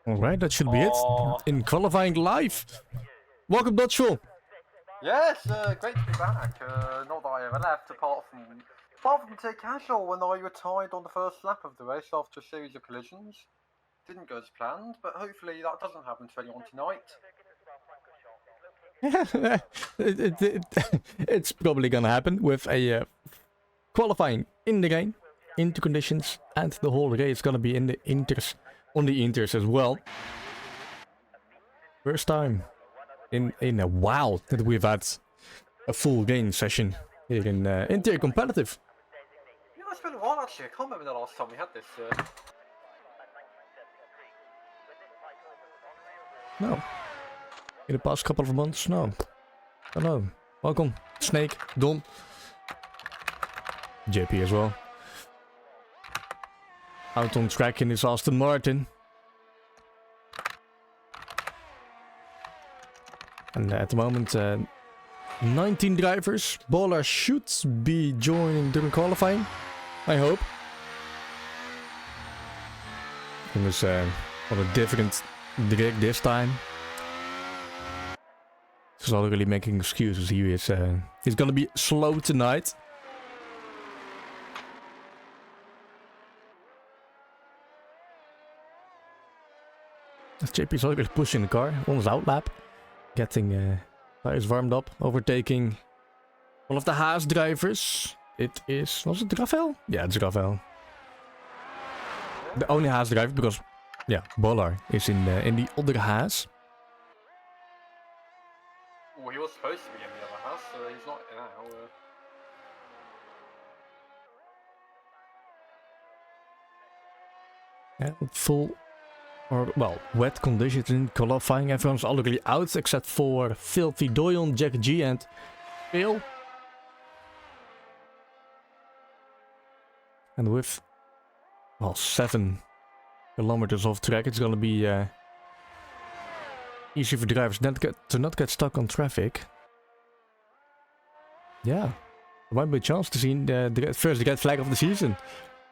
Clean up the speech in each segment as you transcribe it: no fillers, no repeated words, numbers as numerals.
Alright, that should be it. In qualifying live. Welcome, Dutchel. Yes, great to be back. Not that I ever left, apart from take casual when I retired on the first lap of the race after a series of collisions. Didn't go as planned, but hopefully that doesn't happen to anyone tonight. It's probably gonna happen with a qualifying in the game, into conditions, and the whole race gonna be in the inters, on the inters as well. First time in a while that we've had a full game session here in Inter competitive. Yeah, it's been a while actually. I can't remember the last time we had this. No. In the past couple of months, no. Hello. Welcome. Snake, Don. JP as well. Out on track in his Aston Martin. And at the moment, 19 drivers. Baller should be joining during qualifying. I hope. It was on a different direct this time. He's not really making excuses. He's gonna be slow tonight. JP's already pushing the car on his outlap. Getting tires warmed up. Overtaking one of the Haas drivers. It is... Was it Rafael? Yeah, it's Rafael. The only Haas driver because... Yeah, Bollar is in the other Haas. Well, he was supposed to be in the other house, so he's not now. Yeah, full... Or, well, wet conditions in qualifying. Everyone's already out except for Filthy Doyon, Jack G and Phil. And with, well, 7 kilometers off track, it's gonna be easy for drivers to not get stuck on traffic. Yeah, there might be a chance to see the first red flag of the season.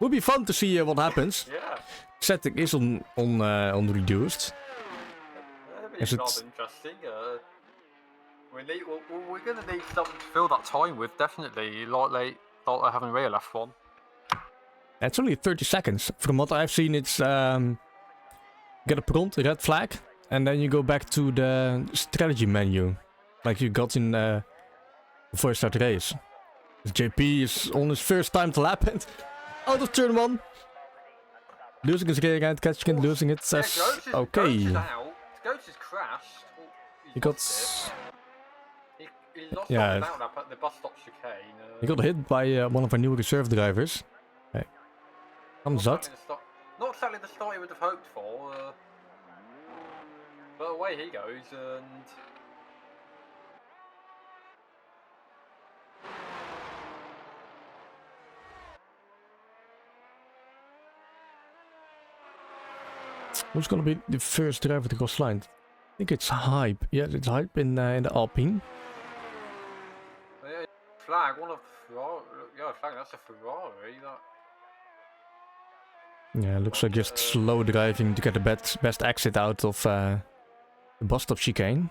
Would be fun to see what happens. Yeah. Setting is on reduced. That'd be not interesting. We're gonna need something to fill that time with, definitely. Like I haven't really left one. It's only 30 seconds. From what I've seen, it's get a prompt, red flag, and then you go back to the strategy menu, like you got in before you start the race. JP is on his first time to lap and out of turn 1. Losing his rear end, catching it, losing it. Says okay. Goats is crashed. He got. He lost yeah. Out at the bus stop chicane. He got hit by one of our new reserve drivers. Hey. Thumbs up. Not exactly the start he would have hoped for. But away he goes and. Who's gonna be the first driver to cross line? I think it's Hype. Yeah, it's Hype in the Alpine. Yeah, flag, one of Ferrari. Yeah, flag, that's a Ferrari. Yeah, looks like just slow driving to get the best exit out of the bus stop chicane.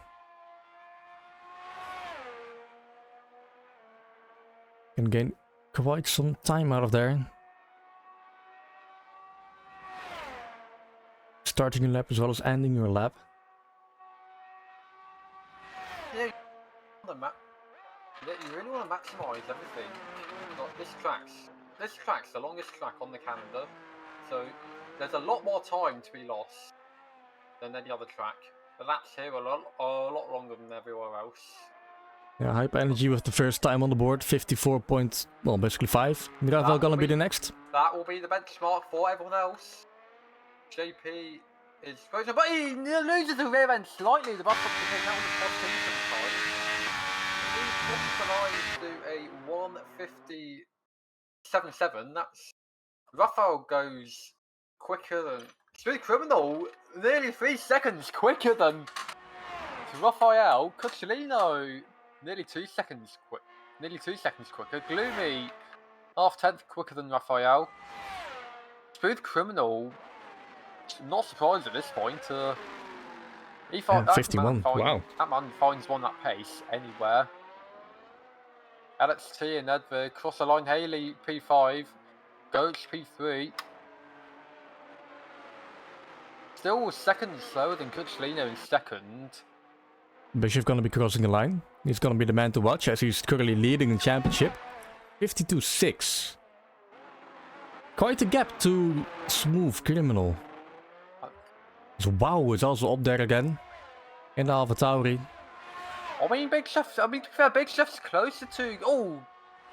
Can gain quite some time out of there. Starting your lap as well as ending your lap. Yeah, you really want to maximise everything. Like this track's the longest track on the calendar, so there's a lot more time to be lost than any other track. The laps here are a lot longer than everywhere else. Yeah, Hype Energy with the first time on the board, 54 point, well, basically 5. Rafael gonna be the next. That will be the benchmark for everyone else. JP is frozen, but he loses the rear end slightly. The bus stop chicane, that was a 14 time. He drops the line to a 1:57.7. That's Rafael goes quicker than Smooth Criminal, nearly 3 seconds quicker than Rafael. Cucciolino, nearly 2 seconds quicker. Gloomy, half tenth quicker than Rafael. Smooth Criminal, Not surprised at this point. He thought Yeah, 51. Wow. That man finds one that pace anywhere. Alex T and Edvard cross the line. Haley P5, Goach P3. Still seconds slower than Cucciolino in second. Bishop gonna be crossing the line. He's gonna be the man to watch as he's currently leading the championship. 52-6. Quite a gap to Smooth Criminal. So wow, it's also up there again. In the AlphaTauri. I mean, Big Chef's. To be fair, Big Chef's closer to. Oh,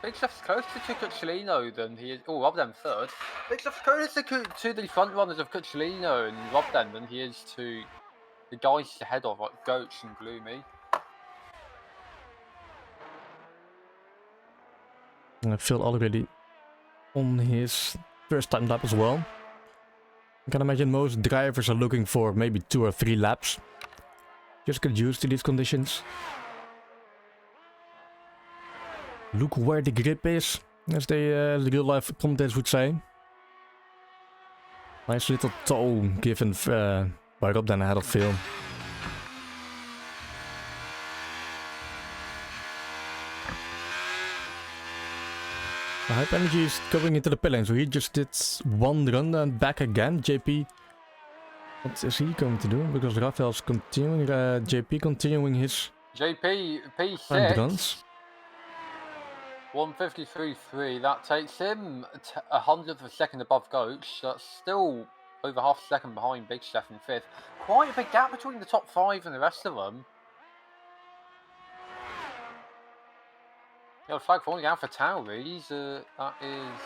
Big Chef's closer to Cucciolino than he is. Oh, Robden third. Big Chef's closer to the front runners of Cucciolino and Robden than he is to the guys ahead of like Goach and Gloomy. And Phil already on his first time lap as well. I can imagine most drivers are looking for maybe 2 or 3 laps. Just get used to these conditions. Look where the grip is, as the real life commentators would say. Nice little toe given by Robden ahead of Phil. The Hype Energy is going into the pit lane, so he just did one run and back again. JP, what is he going to do? Because Rafael's continuing, JP continuing his JP time P6. runs. 153.3. That takes him a hundredth of a second above Goach. That's still over half a second behind Big Chef in fifth. Quite a big gap between the top 5 and the rest of them. Yeah, flag falling out for Towries. That is.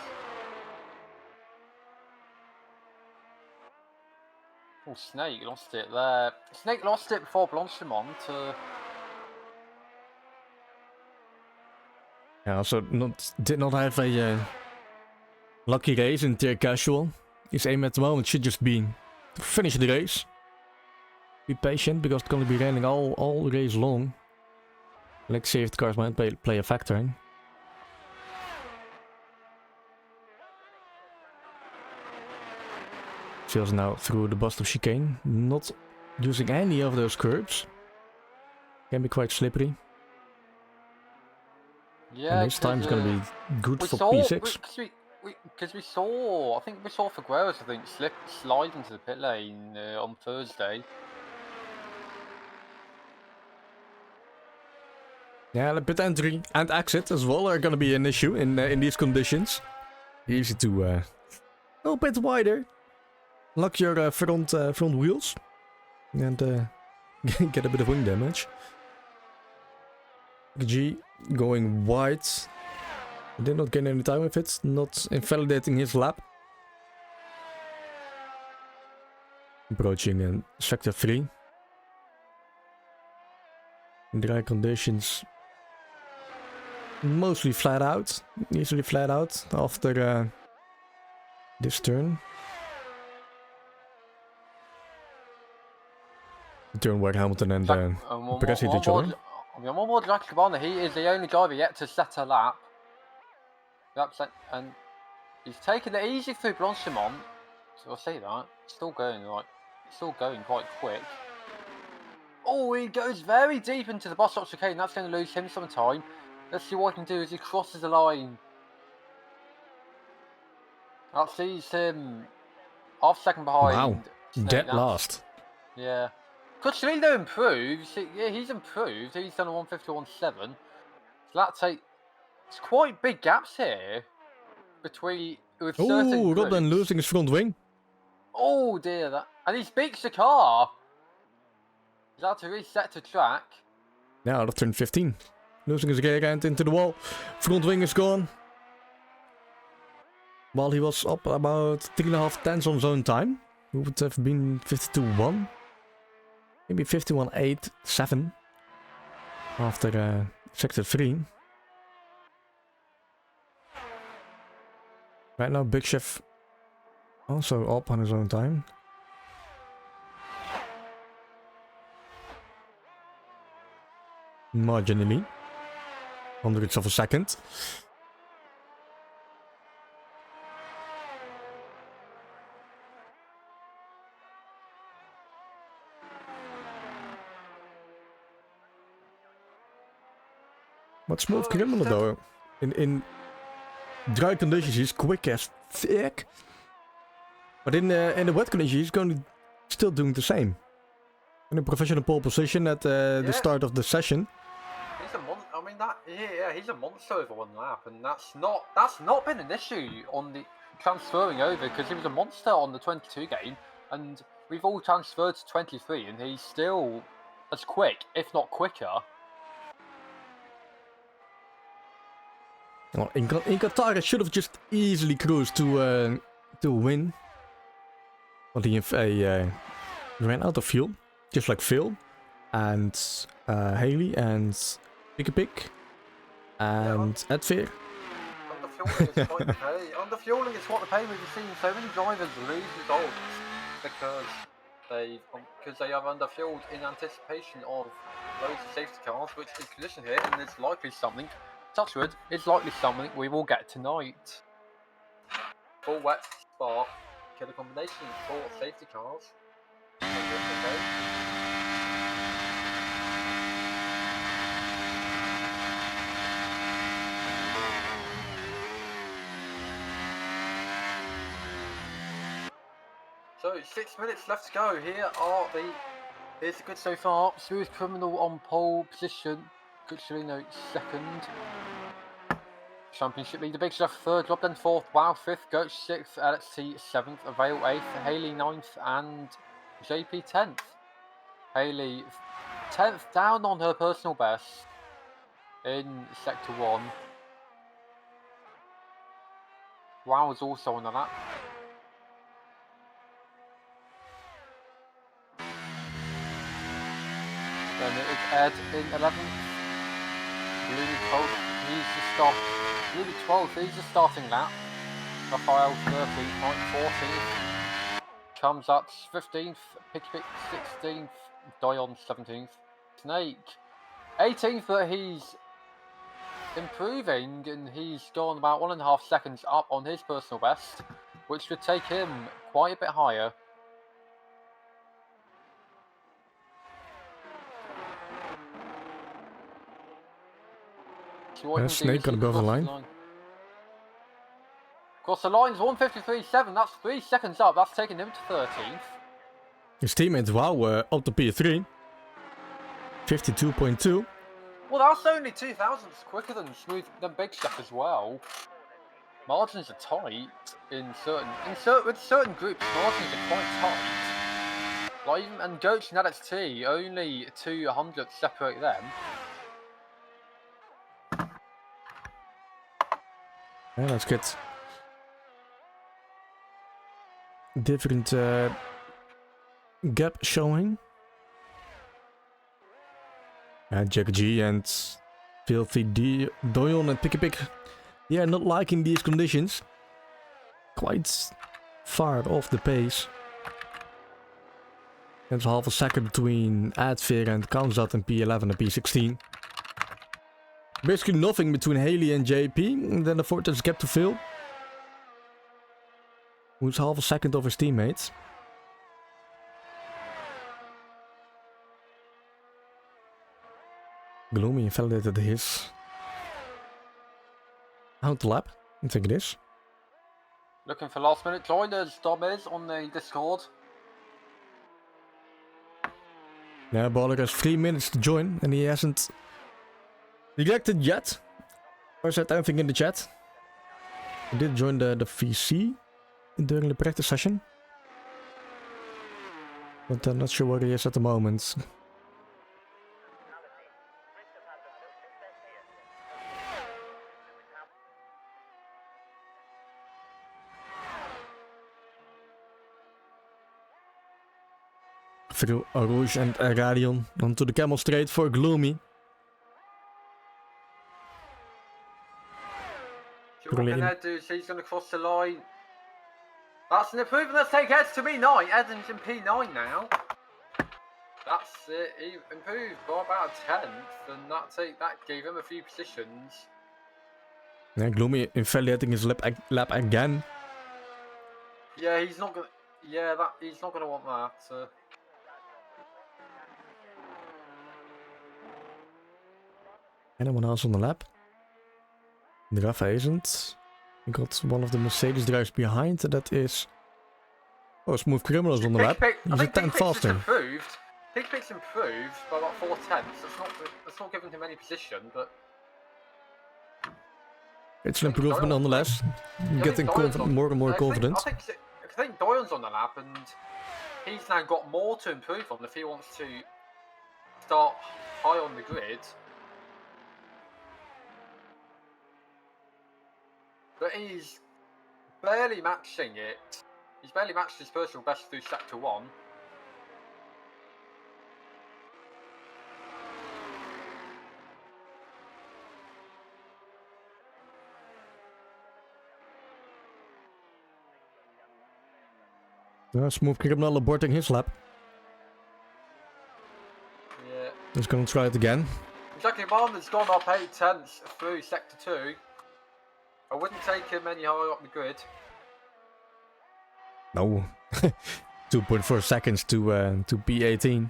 Oh, Snake lost it there. Snake lost it before Blanchimont. Yeah, also did not have a lucky race in tier casual. His aim at the moment should just be to finish the race. Be patient because it's going to be raining all race long. Like safety cars might play a factor. Feels now through the bust of chicane, not using any of those curbs. Can be quite slippery. Yeah, and this time's gonna be good for P6. Because we saw, I think we saw Figueroa, slide into the pit lane on Thursday. Yeah, the pit entry and exit as well are gonna be an issue in these conditions. Easy to go a bit wider, lock your front wheels, and get a bit of wing damage. G going wide. Did not gain any time with it, not invalidating his lap. Approaching sector 3. Dry conditions. Mostly flat out, easily flat out after this turn. The turn where Hamilton and Perez hit each other. One more Jack Cabana, he is the only driver yet to set a lap. And he's taken it easy through Blanchimont. So I'll say that. Still going quite quick. Oh, he goes very deep into the bus stop chicane. That's going to lose him some time. Let's see what he can do as he crosses the line. That sees him half second behind. Wow, dead last. Yeah. Cucciolino improves. Yeah, he's improved. He's done a 151.7. So that takes quite big gaps here between. Oh, Robden losing his front wing. Oh dear, and he speaks the car. He's had to reset to track. Now out of turn 15. Losing his rear end into the wall. Front wing is gone. While he was up about 3.5 tenths on his own time. He would have been 52.1. Maybe 51.87. After sector 3. Right now Big Chef also up on his own time. Marginally. Hundredths of a second. But Smooth Criminal though, in dry conditions he's quick as thick. But in the wet conditions he's going to still doing the same. In a professional pole position at the start of the session. He's a monster. I mean he's a monster over one lap, and that's not been an issue on the transferring over, because he was a monster on the 22 game, and we've all transferred to 23, and he's still as quick, if not quicker. Well, in Qatar it should have just easily cruised to win. But he ran out of fuel, just like Phil and Haley and Pick and Edveer. Underfueling is what the pay. We've seen so many drivers lose results because they have underfueled in anticipation of loads of safety cars, which is conditioned here, and it's likely something. Touchwood, it's likely something we will get tonight. Full wet spark killer combination for safety cars. So 6 minutes left to go. Here's the good so far. Smooth Criminal on pole position. Gucciolino second. Championship leader Big Chef third. Robden fourth. Wow fifth. Goach sixth. LXT seventh. Avail eighth. Haley ninth. And JP 10th. Haley 10th, down on her personal best in sector 1. Wow is also on the lap. Then it is Ed in 11th. Blue 12th, he's the stop. Blue 12th, he's the starting lap. Raphael 13th, Mike 14th. Comes up 15th, Pickpick 16th, Dion 17th. Snake 18th, but he's improving and he's gone about 1.5 seconds up on his personal best, which would take him quite a bit higher. Snake gonna go over the line. Across the line's 1:53.7. That's 3 seconds up. That's taking him to 13th. His teammates, wow, up to P3. 52.2. Well, that's only 2 thousandths quicker than Big Chef as well. Margins are tight with certain groups. Margins are quite tight. Like even and Goach and LXT, only 200 separate them. Yeah, that's good. Different gap showing. Jack G and Filthy Doyon and Pick. Yeah, not liking these conditions. Quite far off the pace. There's half a second between Adveer and Kansat and P11 and P16. Basically nothing between Haley and JP, and then the Fortress gap to Phil, who's half a second of his teammates. Gloomy invalidated his out lap, I think it is. Looking for last minute joiners, Dom is on the Discord. Yeah, Baller has 3 minutes to join, and he hasn't rejected yet. Or said anything in the chat. He did join the VC during the practice session. But I'm not sure where he is at the moment. Through Rouge and Radion onto the Camel Straight for Gloomy. So what can Ed do? So he's going to cross the line. That's an improvement. Let's take Ed to P9. Ed's in P9 now. That's it. He improved by about a 10th, and that gave him a few positions. Yeah, Gloomy invalidating his lap again. Yeah, he's not gonna. Yeah, he's not gonna want that. Anyone else on the lap? Rafa isn't. We got one of the Mercedes drivers behind. That is... Oh, Smooth Criminals on the lap. He's a 10 faster. Pig's improved by about 4 tenths. That's not giving him any position, but... It's an improvement nonetheless. Getting more and more confident. I think Doyle's on the lap, and he's now got more to improve on if he wants to start high on the grid. But he's barely matching it. He's barely matched his personal best through sector 1. Smooth Criminal aborting his lap. Yeah. He's gonna try it again. Jackie Martin has gone up 8 tenths through sector 2. I wouldn't take him any higher up the grid. No. 2.4 seconds to P18.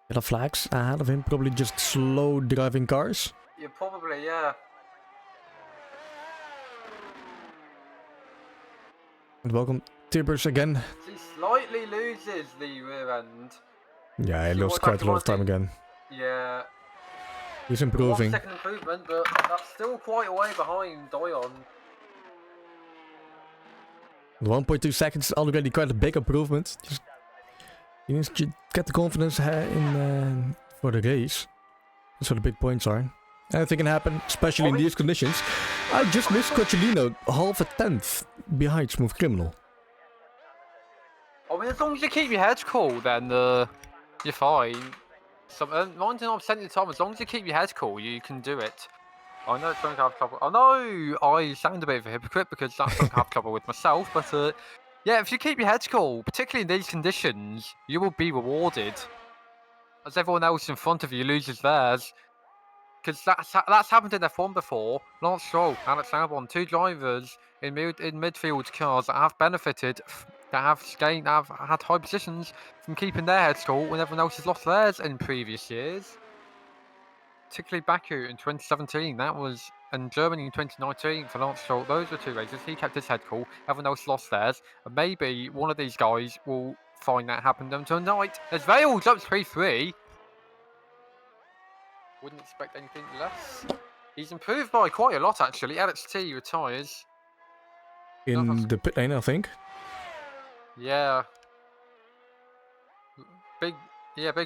Yellow flags ahead of him, probably just slow driving cars. Yeah, probably, yeah. And welcome Tibbers again. He slightly loses the rear end. Yeah, he lost quite a lot of time again. Yeah. He's improving. 1 second improvement, but that's still quite a way behind Doyon. 1.2 seconds is already quite a big improvement. Just you need to get the confidence in for the race. That's where the big points are. Anything can happen, especially in these conditions. I just missed Coccilino, half a tenth behind Smooth Criminal. I mean, as long as you keep your head cool, then you're fine. 99% of the time, as long as you keep your head cool, you can do it. I know it's going to have trouble. I know I sound a bit of a hypocrite because that's going to have trouble with myself, but yeah, if you keep your head cool, particularly in these conditions, you will be rewarded. As everyone else in front of you loses theirs. Because that's happened in F1 before. Lance Stroll, Alex Albon, 2 drivers in midfield cars that have benefited, that have had high positions from keeping their heads cool when everyone else has lost theirs in previous years. Particularly Baku in 2017, and Germany in 2019 for Lance Stroll. Those were 2 races. He kept his head cool. Everyone else lost theirs. And maybe one of these guys will find that happen to them tonight. As Vale jumps P3. Wouldn't expect anything less. He's improved by quite a lot, actually. LXT retires. In the pit lane, I think. Yeah. Big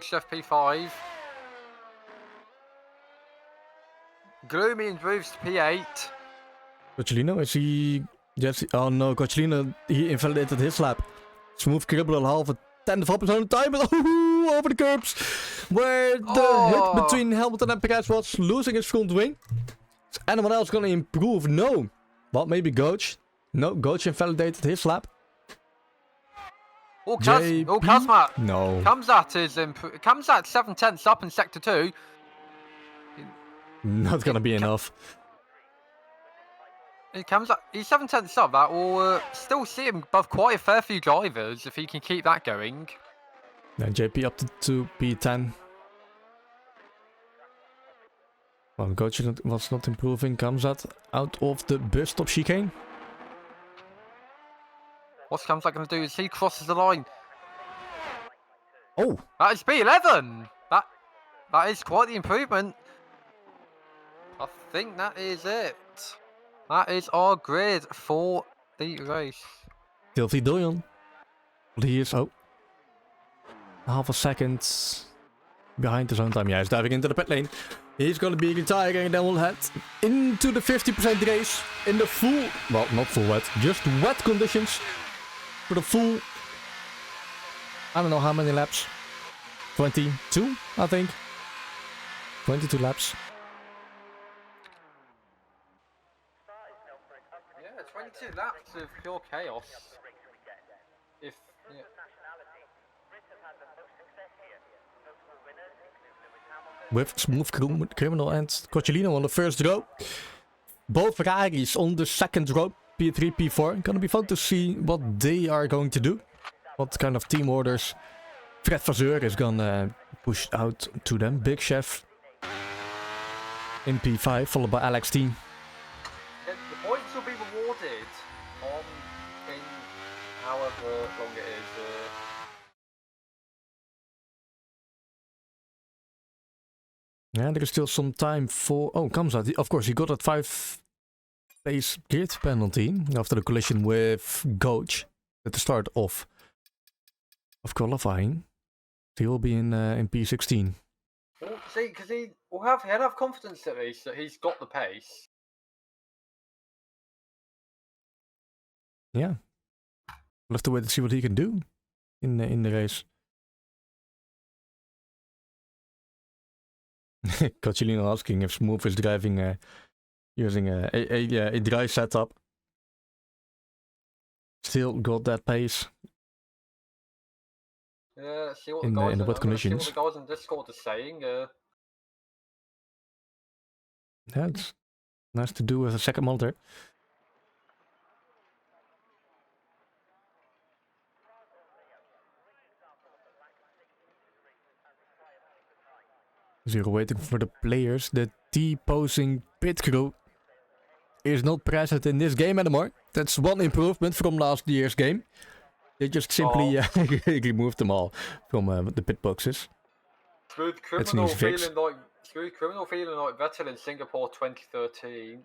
Chef P5. Gloomy improves to P8. Coccilino, is he... Yes, oh no, Coccilino, he invalidated his lap. Smooth Criminal, half a tenth of his own time, but over the curbs. Where the hit between Hamilton and Perez was losing his front wing. Is anyone else gonna improve? No. Well, maybe Goach. No, Goach invalidated his lap. Kazmat. No. Kamzat 7 tenths up in sector 2. Not gonna be enough. He's 7 tenths up. That will still see him above quite a fair few drivers if he can keep that going. Then JP up to P10. Well, Goach was not improving. Kamzat out of the bus stop chicane. What's Kamzat going to do as he crosses the line? Oh! That is P11! That is quite the improvement. I think that is it. That is our grid for the race. Tilty Doyon. He is, half a second behind his own time. Yeah, he's diving into the pit lane. He's going to be retiring, and then we'll head into the 50% race in the full, well, not full wet, just wet conditions for the full, I don't know how many laps, 22, I think, 22 laps. Yeah, 22 laps of pure chaos. With Smooth Criminal and Coccilino on the first row. Both Ferraris on the second row, P3, P4. Gonna be fun to see what they are going to do. What kind of team orders Fred Vasseur is gonna push out to them. Big Chef in P5, followed by Alex T. And the points will be rewarded in however long it is. Yeah, there is still some time for... Oh, Kamzat, of course, he got that 5 pace grid penalty after the collision with Coach at the start of qualifying. He will be in P16. Well, see, because he'll have confidence at least that he's got the pace. Yeah. We'll have to wait and see what he can do in the race. Cocciolino asking if Smooth is driving using a dry setup. Still got that pace. Yeah, see what in the wet conditions. See what the guys in Discord are saying. Yeah, it's nice to do with a second monitor. Zero waiting for the players. The T-posing pit crew is not present in this game anymore. That's one improvement from last year's game. They just simply removed them all from the pit boxes. Smooth criminal feeling like Vettel in Singapore 2013.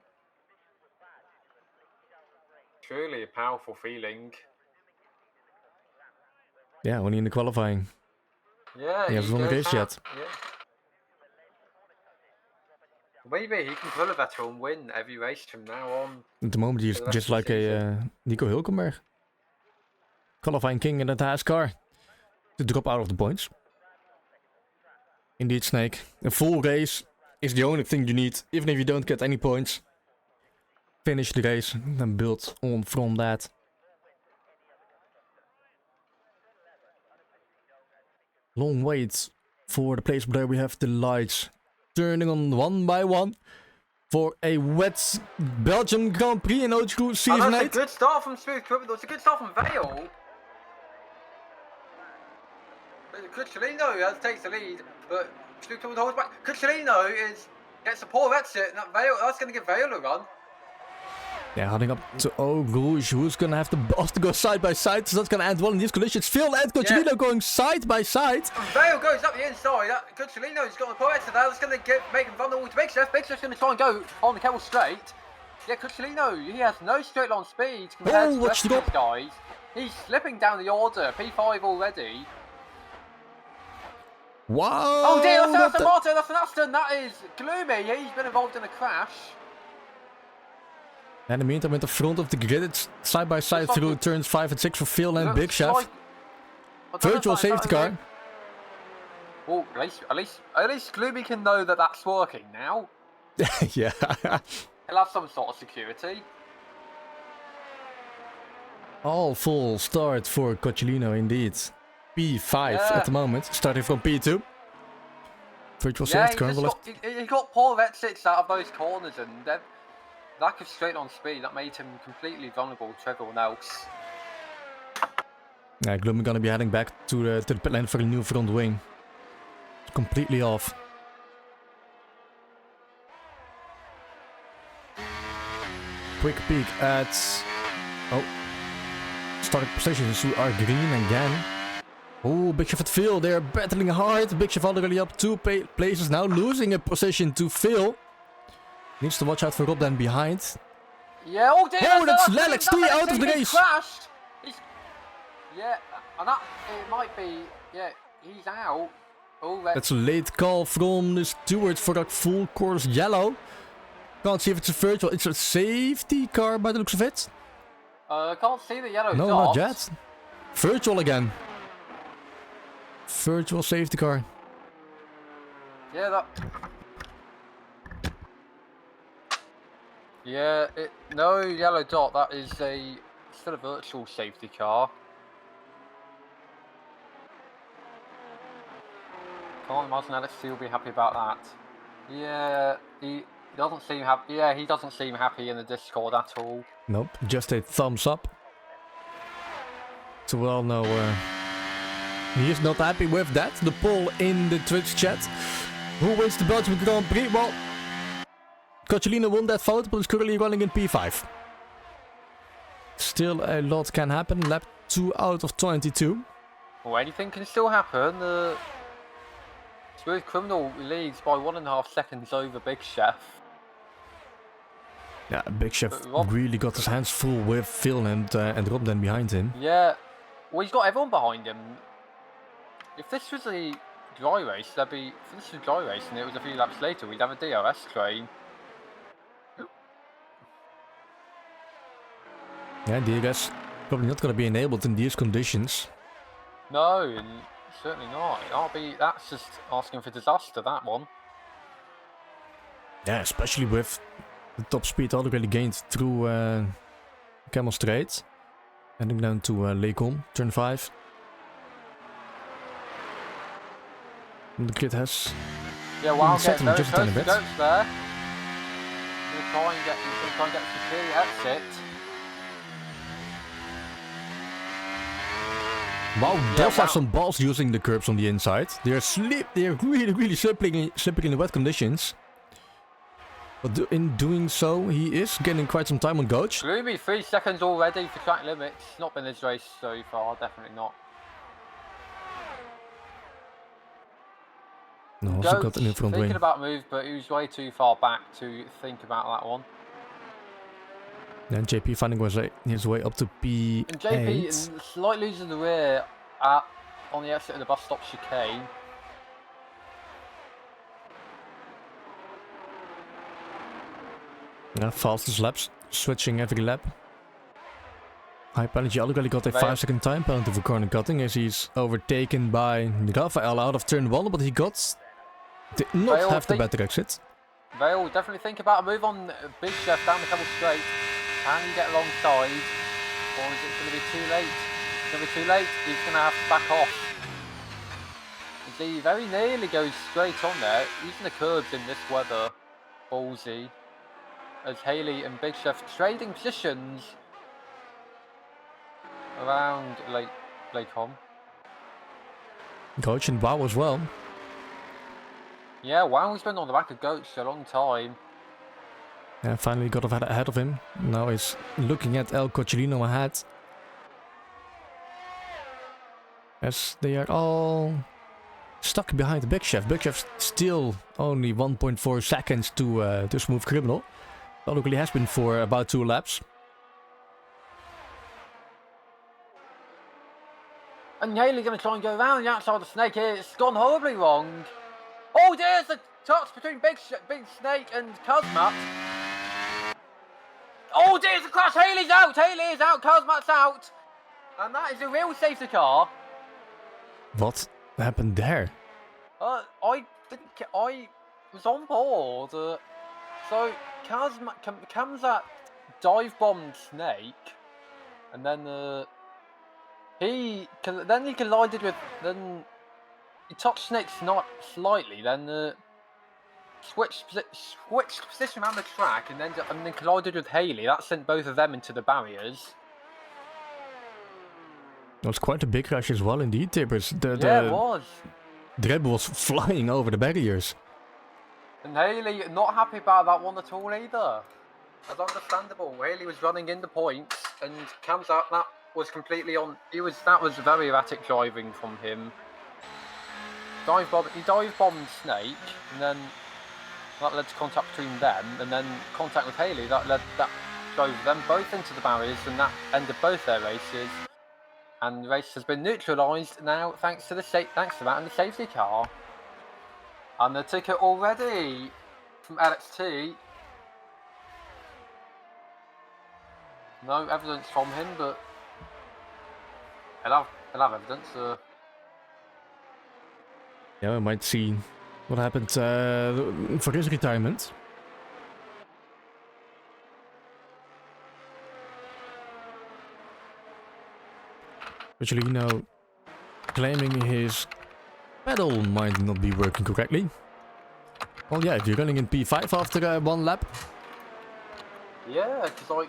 Truly a powerful feeling. Yeah, only in the qualifying. Yeah, he hasn't won a race yet. Yeah. Maybe he can pull a Vettel and win every race from now on. At the moment he's just like a Nico Hülkenberg. Qualifying king in that Haas car. To drop out of the points. Indeed, Snake. A full race is the only thing you need. Even if you don't get any points. Finish the race and build on from that. Long wait for the place where we have the lights turning on one by one for a wet Belgium Grand Prix in OGKROE Season 8. That's a good start from Smooth Criminal. It's a good start from Vale. Cocciolino takes the lead, but Smooth Criminal holds back. Cocciolino gets a poor exit, and that's going to give Vale a run. Yeah, heading up to Eau Rouge, who's going to have the balls to go side by side, so that's going to end well in these conditions. Phil and Cocciolino going side by side. And Vale goes up the inside. Cocciolino's got the poor exit there. That's going to make him vulnerable to Big Chef. Big Chef's going to try and go on the Kettle straight. Yeah, Cocciolino, he has no straight line speed compared to the rest of these guys. He's slipping down the order, P5 already. Wow! Oh dear, that's an Aston Martin, that's an Aston, that is gloomy. He's been involved in a crash. In the meantime, at the front of the grid, it's side by side through turns 5 and 6 for Phil and Big Chef. Virtual safety car. Well, at least Gloomy can know that that's working now. Yeah. He'll have some sort of security. All full start for Cocciolino indeed. P5 at the moment, starting from P2. Virtual safety car. He got poor exits out of those corners, and then lack of straight on speed that made him completely vulnerable to everyone else. Yeah, Gloomy gonna be heading back to the pit lane for a new front wing. It's completely off. Quick peek at starting positions who are green again. Oh, Big Chef at Phil, they're battling hard. Big Chef already up 2 places now, losing a position to Phil. Needs to watch out for Rob then behind. Yeah, oh dear! Oh, that's Alex T out of the race! Crashed! Yeah, and that, it might be, yeah, he's out. Oh, that's a late call from the steward for that full course yellow. Can't see if it's a virtual, it's a safety car by the looks of it. Can't see the yellow No, dot. not yet. Virtual again. Virtual safety car. Yeah, that... Yeah, no yellow dot, that is still a virtual safety car. Can't imagine Alex T will be happy about that. Yeah, he doesn't seem happy. Yeah, he doesn't seem happy in the Discord at all. Nope, just a thumbs up. So we all know he is not happy with that. The poll in the Twitch chat. Who wins the Belgium Grand Prix? Well, Coccilino won that vote, but is currently running in P5. Still a lot can happen. Lap 2 out of 22. Well, anything can still happen. Smooth Criminal leads by 1.5 seconds over Big Chef. Yeah, Big Chef really got his hands full with Phil and Rob then behind him. Yeah, well, he's got everyone behind him. If this was a dry race, if this was a dry race and it was a few laps later, we'd have a DRS train. Yeah, DRS probably not going to be enabled in these conditions. No, certainly not. That's just asking for disaster, that one. Yeah, especially with the top speed already gained through Camel Straight. Heading down to Leecom, turn 5. The grid has... Yeah, wow, set him just a tiny bit. There. He's going to try and get a secure exit. Wow, does have some balls using the curbs on the inside. They're really slipping in the wet conditions. But in doing so, he is getting quite some time on Coach. Gloomy, 3 seconds already for track limits. Not been his race so far, definitely not. No, also got in the front wing. Thinking about move, but he was way too far back to think about that one. Then JP finding his way up to P8. And JP slightly losing the rear on the exit of the bus stop chicane. Yeah, fastest laps, switching every lap. High penalty already got a 5-second time penalty for corner cutting as he's overtaken by Rafael out of turn 1, but he did not have the better exit. They'll definitely think about a move on Big Chef down the Camel Straight. Can he get alongside? Or is it going to be too late? It's going to be too late. He's going to have to back off. He very nearly goes straight on there. Using the curbs in this weather. Ballsy. As Haley and Big Chef trading positions around Leecom. Coach and Wow as well. Yeah, Wow's been on the back of Goats for a long time. Yeah, finally got ahead of him. Now he's looking at El Coccilino ahead. As they are all stuck behind the Big Chef. Big Chef still only 1.4 seconds to Smooth Criminal. Locally has been for about 2 laps. And Haley going to try and go around the outside of the snake here. It's gone horribly wrong. Oh, there's the touch between Big Snake and Cosmat. Oh, there's the crash. Haley's out. Haley is out. Cosmat's out. And that is a real safety car. What happened there? I was on board. So Kamzat dive bombed Snake, and then he collided with. Then he touched Snake's not slightly. Then switched position around the track, and then collided with Haley. That sent both of them into the barriers. It was quite a big crash as well, indeed, Tibbers. Yeah, it was. The Red Bull was flying over the barriers. And Haley not happy about that one at all either. That's understandable. Haley was running in the points, and Kamzat, that was completely on. That was very erratic driving from him. He dive bombed Snake, and then that led to contact between them, and then contact with Haley. That drove them both into the barriers, and that ended both their races. And the race has been neutralised now, thanks to that and the safety car. And the ticket already from LXT. No evidence from him, but he'll have evidence. Yeah, we might see what happened for his retirement. Actually, claiming his pedal might not be working correctly. Well, yeah, if you're running in P5 after 1 lap. Yeah, because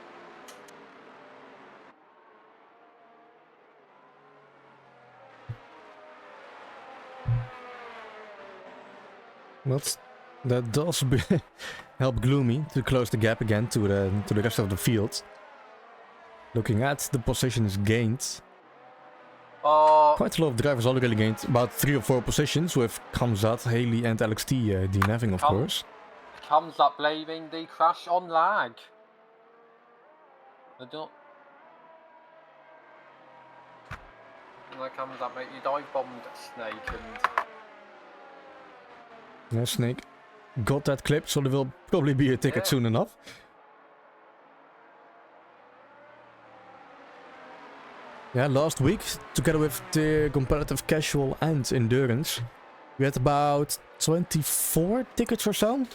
Not That does help Gloomy to close the gap again to the rest of the field. Looking at the positions gained. Quite a lot of drivers already gained about 3 or 4 positions with Kamzat, Haley and LXT DNFing of course. Comes up blaming the crash on lag. I don't... There comes up, mate. You dive bombed Snake and... Yeah, Snake got that clip, so there will probably be a ticket soon enough. Yeah, last week, together with the competitive casual and endurance, we had about 24 tickets or so.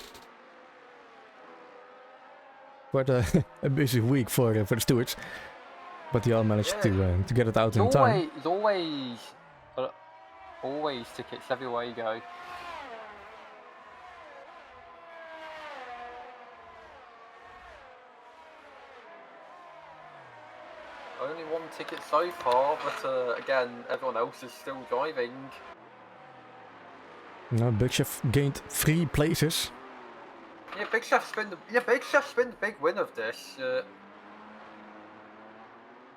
Quite a busy week for the stewards, but they all managed to get it out in time. There's always tickets everywhere you go. Only 1 ticket so far, but again, everyone else is still driving. No, Big Chef gained 3 places. Yeah, Big Chef's been the big win of this.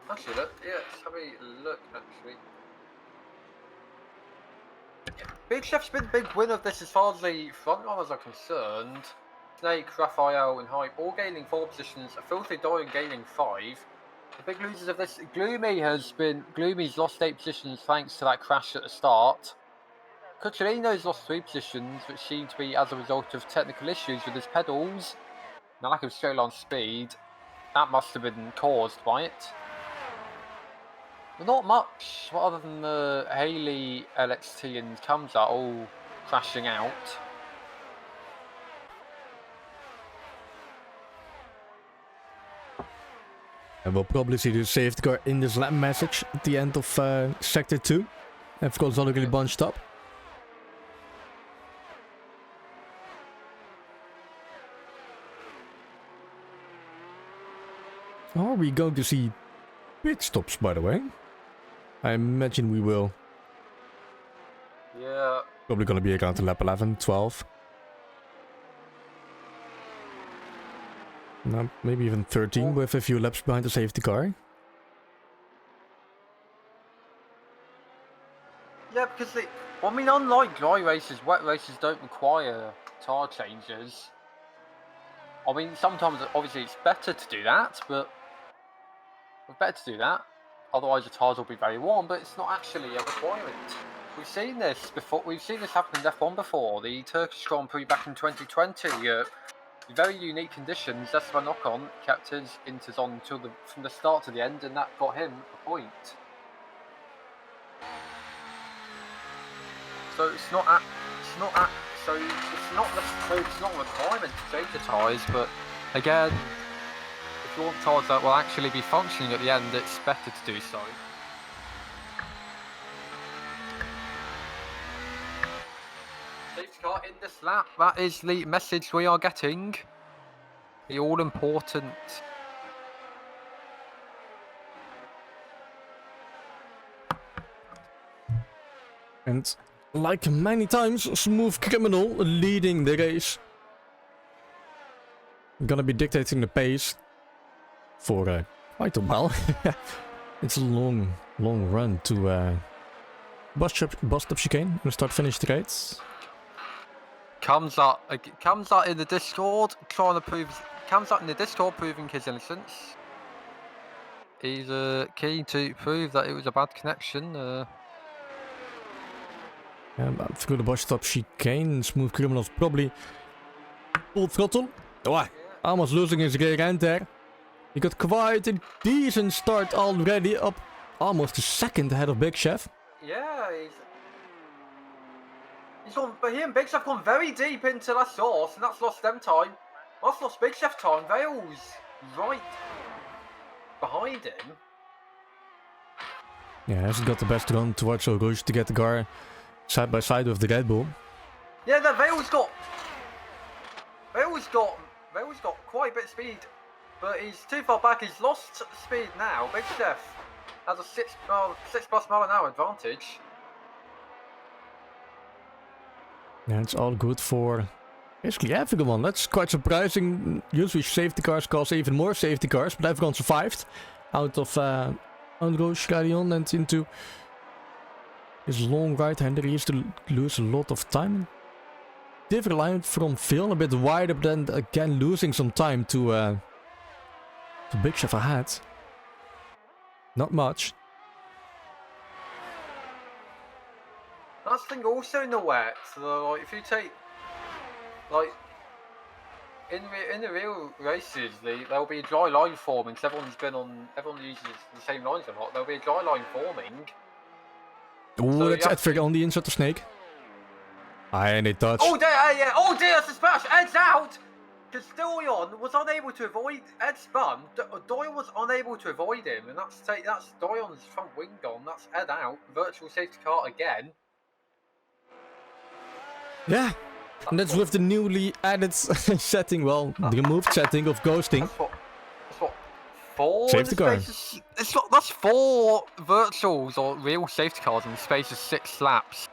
Actually, let's have a look. Actually, Big Chef's been the big win of this as far as the front runners are concerned. Snake, Raphael, and Hype all gaining 4 positions. Filthy Dorian gaining 5. The big losers of this, Gloomy's lost 8 positions thanks to that crash at the start. Cucciolino's lost 3 positions, which seem to be as a result of technical issues with his pedals and a lack of straight line speed. That must have been caused by it. But not much, other than the Haley, LXT and Kamza all crashing out. And we'll probably see the safety car in this lap message at the end of Sector 2. And of course, already bunched up. Are we going to see pit stops, by the way? I imagine we will. Yeah. Probably gonna be around lap 11, 12. No, maybe even 13 with a few laps behind the safety car. Yeah, because unlike dry races, wet races don't require tyre changes. I mean, sometimes obviously it's better to do that, but it's better to do that. Otherwise, the tyres will be very warm, but it's not actually a requirement. We've seen this before. We've seen this happen in F1 before. The Turkish Grand Prix back in 2020. Very unique conditions. That's my knock-on. Kept his inters on from the start to the end, and that got him a point. So it's not a requirement to change the tyres, but again, if you want tyres that will actually be functioning at the end, it's better to do so. Safety car in this lap. That is the message we are getting. The all-important. And like many times, Smooth Criminal leading the race. Gonna be dictating the pace for quite a while. It's a long run to bus stop chicane and start-finish straight. Comes out in the Discord proving his innocence. He's keen to prove that it was a bad connection. Through the bus stop chicane, Smooth Criminals probably full throttle. Oh, almost losing his rear end there. He got quite a decent start already, up almost a second ahead of Big Chef. Yeah, but he and Big Chef gone very deep into that source, and that's lost them time. That's lost Big Chef time. Vale's right behind him. Yeah, he's got the best run towards Eau Rouge to get the car side by side with the Red Bull. Yeah, Vale's got quite a bit of speed, but he's too far back. He's lost speed now. Big Chef has a 6+ mile an hour advantage. Yeah, it's all good for Basically everyone. That's quite surprising. Usually safety cars cause even more safety cars, but everyone survived out of OGKROE and into his long right-hander. He used to lose a lot of time. Different line from Phil, a bit wider, but then again losing some time to Big Chef ahead. Not much. That's the thing also in the wet. So, like, if you take, like, in the real races, there'll be a dry line forming. Cause everyone uses the same lines a lot. There'll be a dry line forming. Ooh, So that's Edvig on the inside of Snake. And they touch. Oh dear, yeah. Oh dear, that's a splash. Ed's out. Because Doyon was unable to avoid Ed spun. Doyle was unable to avoid him, and that's Doyon's front wing gone. That's Ed out. Virtual safety car again. Yeah, and that's with the newly added setting, well, the removed setting of ghosting. That's what 4 safety car. That's 4 virtuals or real safety cars in the space of 6 laps.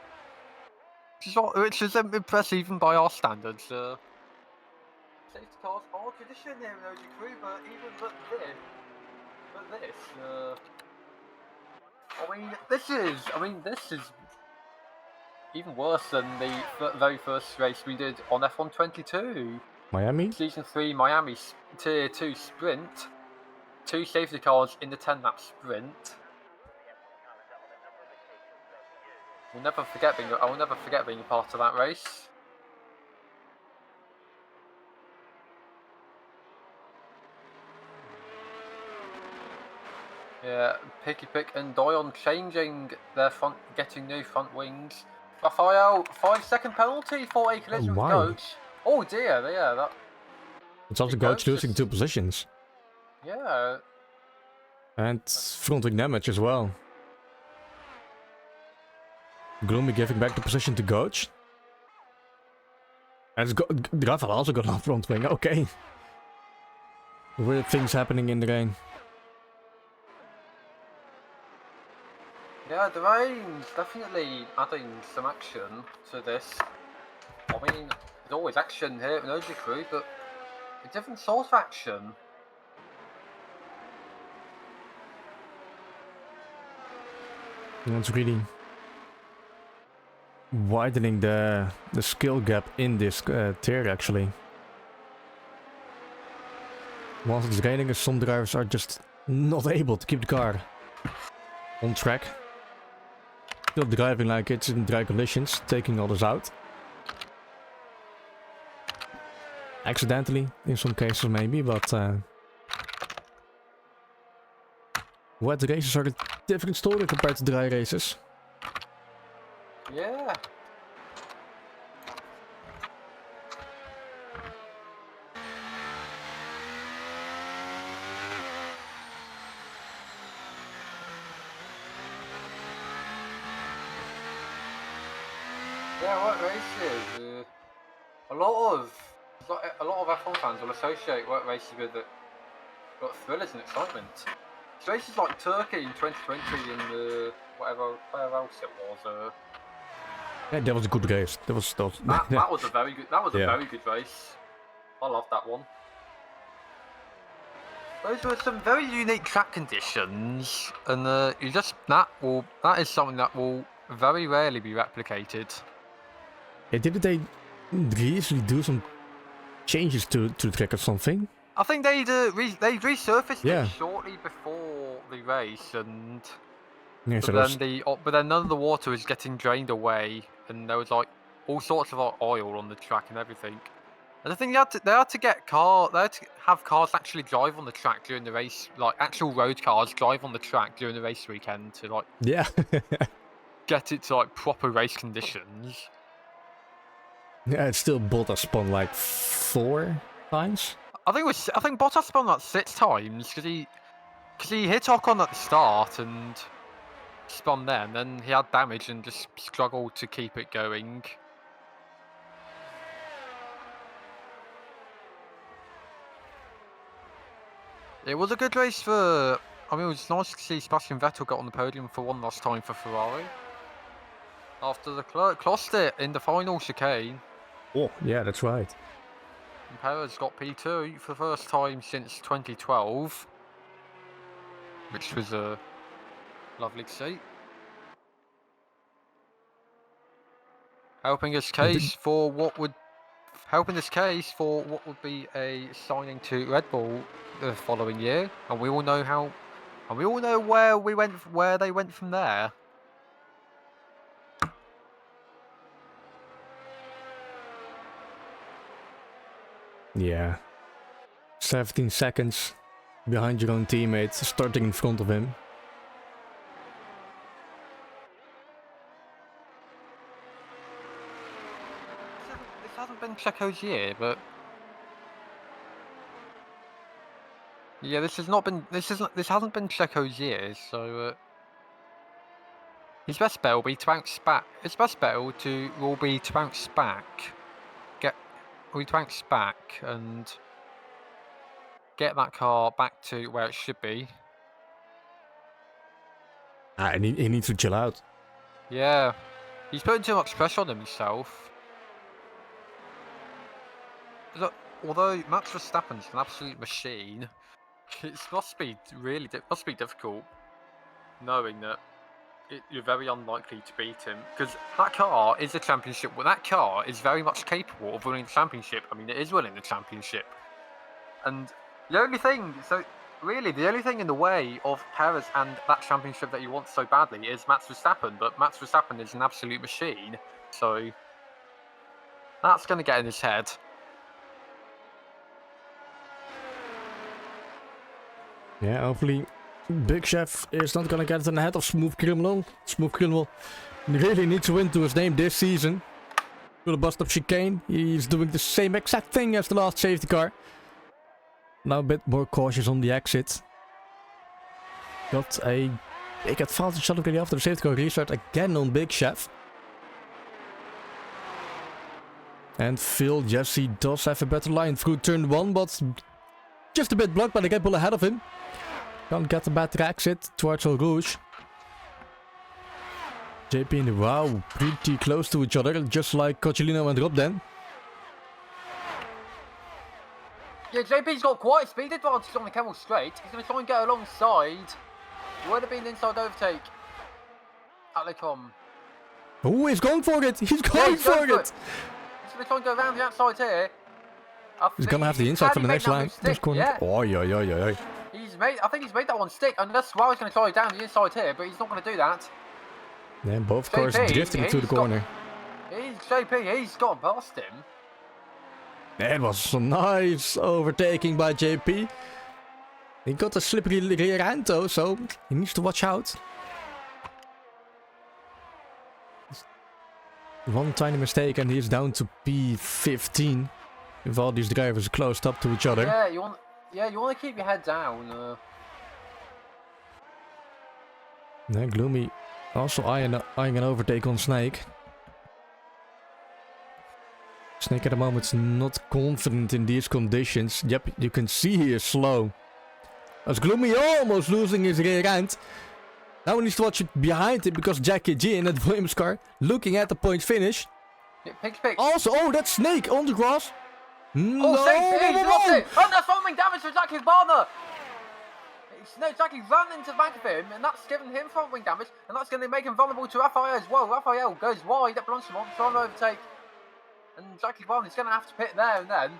Which is impressive even by our standards. Safety cars are tradition here in OGKROE, but even this is even worse than the very first race we did on F122. Miami? Season 3 Miami Tier 2 Sprint. 2 safety cars in the 10-lap sprint. I will never forget being a part of that race. Yeah, Picky Pick and Doyon changing their front, getting new front wings. Raphael, 5-second penalty for a collision with Coach. Oh dear, yeah, that. It's also Coach losing 2 positions. Yeah. And front wing damage as well. Gloomy giving back the position to Coach. And Raphael also got on front wing, okay. Weird things happening in the rain. Yeah, the rain's definitely adding some action to this. I mean, there's always action here in OGKROE, but a different sort of action. It's really widening the skill gap in this tier actually. Once it's raining, some drivers are just not able to keep the car on track. Still driving like it's in dry conditions, taking others out. Accidentally, in some cases maybe, but wet races are a different story compared to dry races. Yeah. Yeah, wet races. A lot of F1 fans will associate wet races with thrillers and excitement. So races like Turkey in 2020 and whatever else it was. Yeah, that was a good race. That was a very good. That was a very good race. I love that one. Those were some very unique track conditions, and that is something that will very rarely be replicated. Yeah, didn't they recently do some changes to the track or something? I think they resurfaced it shortly before the race, and yeah, but then none of the water was getting drained away, and there was like all sorts of oil on the track and everything. And I think they had to have cars actually drive on the track during the race, like actual road cars drive on the track during the race weekend to like get it to like proper race conditions. Yeah, it's still Bottas spun like 4 times. I think Bottas spun like 6 times because he hit Ocon at the start and spun there, and then he had damage and just struggled to keep it going. It was a good race for. I mean, it was nice to see Sebastian Vettel get on the podium for one last time for Ferrari. After the clost it in the final chicane. Oh, yeah, that's right. And Perez got P2 for the first time since 2012, which was a lovely to see. Helping this case for what would be a signing to Red Bull the following year, and we all know where they went from there. Yeah. 17 seconds behind your own teammates, starting in front of him. This hasn't been Checo's year, but yeah, this hasn't been Checo's year, so his best bet will be to bounce back. His best bet will be to bounce back, and get that car back to where it should be. And he needs to chill out. Yeah, he's putting too much pressure on himself. Look, although Max Verstappen's an absolute machine, it must be difficult knowing that you're very unlikely to beat him, because that car is a championship. Well, that car is very much capable of winning the championship. I mean, it is winning the championship, and the only thing in the way of Perez and that championship that he wants so badly is Max Verstappen. But Max Verstappen is an absolute machine, so that's going to get in his head. Yeah, hopefully Big Chef is not gonna get in the head of Smooth Criminal. Smooth Criminal really needs to win to his name this season. To the bust up chicane, he's doing the same exact thing as the last safety car. Now a bit more cautious on the exit. Got a big advantage already after the safety car restart again on Big Chef. And Phil, yes, he does have a better line through turn 1, but just a bit blocked by the Red Bull ahead of him. Can't get a better exit towards Eau Rouge. JP and Wow, pretty close to each other, just like Cochilino and Rob then. Yeah, JP's got quite a speed advantage on the Camel Straight. He's going to try and get alongside. Would have been inside overtake. Atlecom. Oh, he's going for it! He's going for it! He's going to try and go around the outside here. He's going to have the inside for the next line. Yeah. Oh, yeah. I think he's made that one stick, and that's why he's going to try down the inside here, but he's not going to do that. Yeah, both cars drifting through the corner. He's got past him. That was a nice overtaking by JP. He got a slippery rear end though, so he needs to watch out. One tiny mistake and he's down to P15. If all these drivers are closed up to each other. Yeah, you want to keep your head down. Yeah, Gloomy also eyeing an overtake on Snake. Snake at the moment is not confident in these conditions. Yep, you can see he is slow. As Gloomy almost losing his rear end. Now he needs to watch it behind him because Jackie G in that Williams car looking at the point finish. Yeah, pick. Also, oh, that's Snake on the grass. No! Oh, that's foaming damage for Jackie Barner! Jackie ran into the back of him, and that's given him front wing damage, and that's going to make him vulnerable to Raphael as well. Raphael goes wide at Blanchimont, trying to overtake, and Jackie Barner is going to have to pit there and then.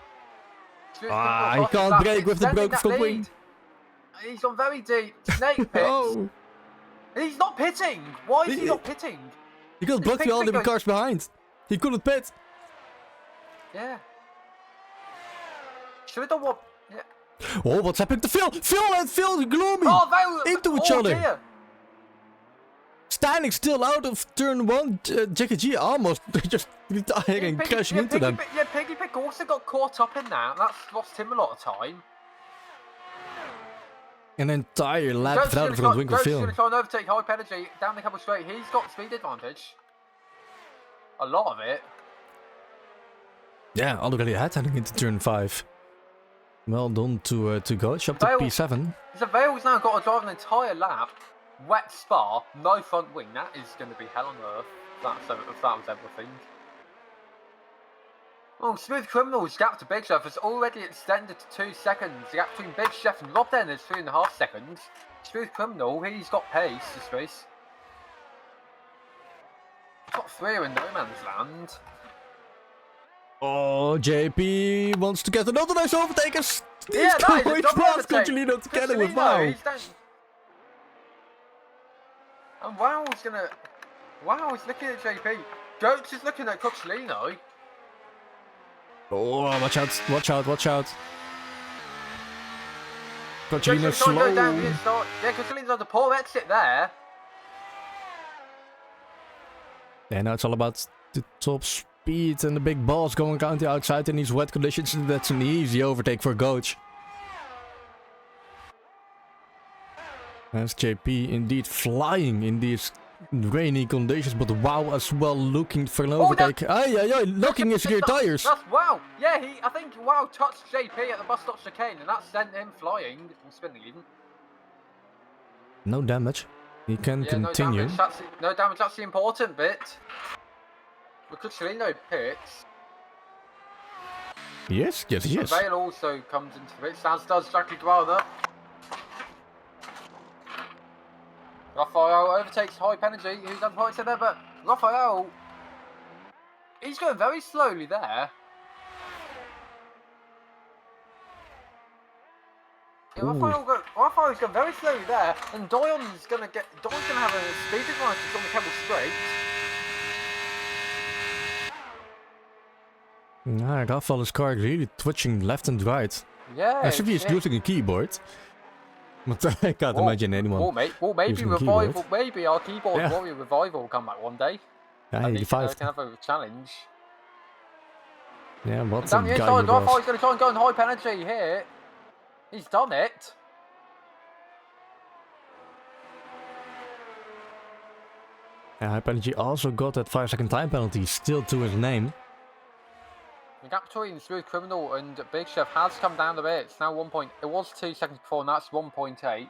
He can't brake with the broken front wing. He's gone very deep. Snake pits. Oh. He's not pitting. Why is he not pitting? He got blocked by all the cars behind. He couldn't pit. Yeah. Should have done what? Yeah. Oh, what's happening to Phil? Phil Gloomy into each other. Dear. Standing still out of turn 1, Jackie G almost just retiring, crashing into them. Piggy Pick also got caught up in that. That's lost him a lot of time. An entire lap without a front wing for Phil. Going to try and overtake Hype Energy down the Camel Straight. He's got speed advantage. A lot of it. Yeah, already ahead heading into turn 5. Well done to Goach up to P7. Vale's now got to drive an entire lap. Wet Spa, no front wing. That is going to be hell on earth. If that was everything. Oh, Smooth Criminal's gap to Big Chef has already extended to 2 seconds. The gap between Big Chef and Rob then is 3.5 seconds. Smooth Criminal, he's got pace this race. Top 3 are in no man's land. Oh, JP wants to get another nice overtake. He's Yeah, that is a going double past overtake. Cochilino together with Wow. And Wow's gonna... Wow is looking at JP. Goats is looking at Cochilino. Oh, watch out, watch out, watch out. Cochilino's Goats slow. go down the inside. Yeah, Cochilino's on the poor exit there. Yeah, now it's all about the top speed and the big balls going around the outside in these wet conditions. And that's an easy overtake for Coach. As JP indeed flying in these rainy conditions, but Wow as well looking for an overtake. Looking his rear tires. That's Wow. Yeah, I think Wow touched JP at the bus stop chicane, and that sent him flying and spinning even. No damage. He can continue. No damage, that's the important bit. Because Cochilino pits. Yes. Vale also comes into the pits, as does Jackie Guarda. Raphael overtakes Hype Energy, who's done points in there, but Raphael, he's going very slowly there. Yeah, Raphael's going very slowly there, and Doyon's gonna have a speed advantage on the Kebble Straight. Nah, Raphael's car really twitching left and right. Yeah. As if he's using a keyboard. But I can't imagine anyone. Maybe revival. Maybe our keyboard warrior revival will come back one day. Yeah, 85. Can have a challenge. Yeah, what's a guy Raphael's going to try and go on Hype Energy here. He's done it. Yeah, Hype Energy also got that 5-second time penalty still to his name. The gap between Smooth Criminal and Big Chef has come down a bit. It's now 1 point. It was 2 seconds before, and that's 1.8.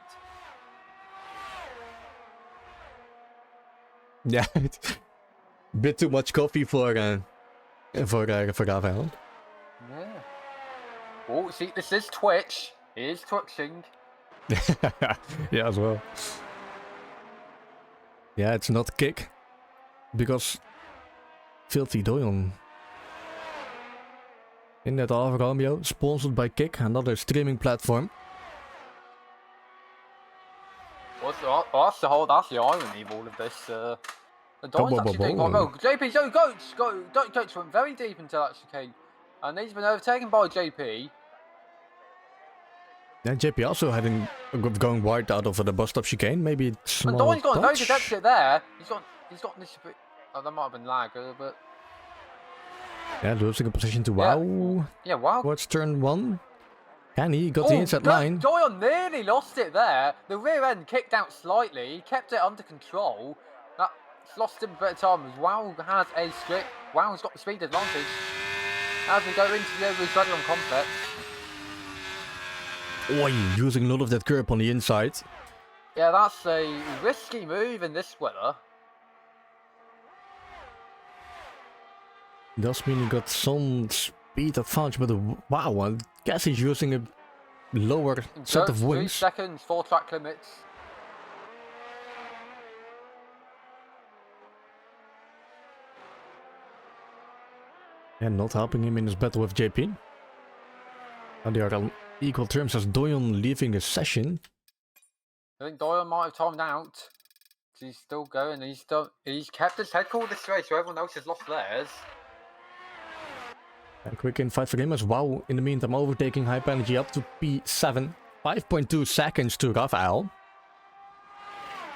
Yeah, bit too much coffee for Raphael. Yeah. Oh, see, this is Twitch. He is twitching. Yeah, as well. Yeah, it's not Kick because Filthy Doyon. In that Alfa Romeo, sponsored by Kick, another streaming platform. That's the irony of all of this. The Don's actually doing quite well. JP, Goats went very deep into that chicane, and he's been overtaken by JP. Yeah, JP also going wide out of the bus stop chicane. Maybe small. And Don's got a very good exit there. He's got this. Oh, that might have been lag, but. Yeah, losing a position to Wow. Yeah, Wow. What's turn 1? And he got the inside line. Doyon nearly lost it there. The rear end kicked out slightly. He kept it under control. That's lost him a bit of time as Wow has a strict. Wow's got the speed advantage as we go into the Overly complex. Oh, using a lot of that curb on the inside. Yeah, that's a risky move in this weather. Does mean he got some speed advantage, but Wow, I guess he's using a lower set of wings. 3 seconds, 4 track limits. And not helping him in his battle with JP. And they are on equal terms as Doyon leaving the session. I think Doyon might have timed out. He's still going. He's kept his head cool this race, so everyone else has lost theirs. And quick invite for him as Wow in the meantime overtaking Hype Energy up to P7. 5.2 seconds to Raphael.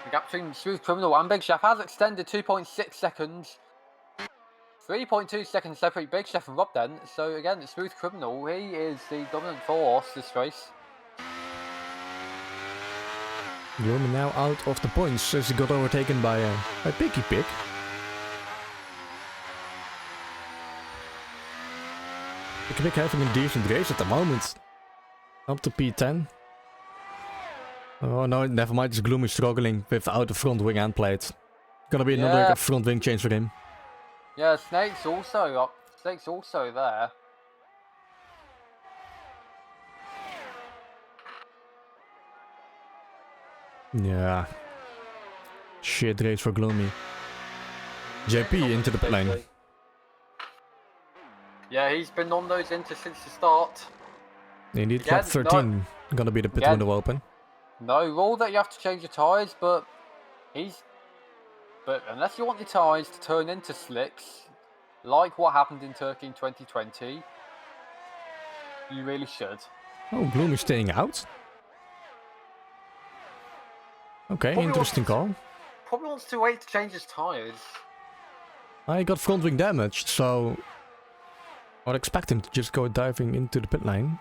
The gap between Smooth Criminal and Big Chef has extended 2.6 seconds. 3.2 seconds separate Big Chef and Rob then. So again, Smooth Criminal, he is the dominant force this race. Roman now out of the points as he got overtaken by Picky Pig. Picky Pig having a decent race at the moment. Up to P10. Oh no, never mind, it's Gloomy struggling without the front wing end plate. Gonna be another front wing change for him. Yeah, Snake's also up. Snake's also there. Yeah. Shit race for Gloomy. JP into the pit lane. Yeah, he's been on those into since the start. Indeed, Again, lap 13 gonna be the pit window open. No rule that you have to change your tyres, but unless you want your tyres to turn into slicks, like what happened in Turkey in 2020, you really should. Oh, Gloomy staying out. Okay, Probably interesting call. Probably wants to wait to change his tyres. I got front wing damaged, so I'd expect him to just go diving into the pit lane.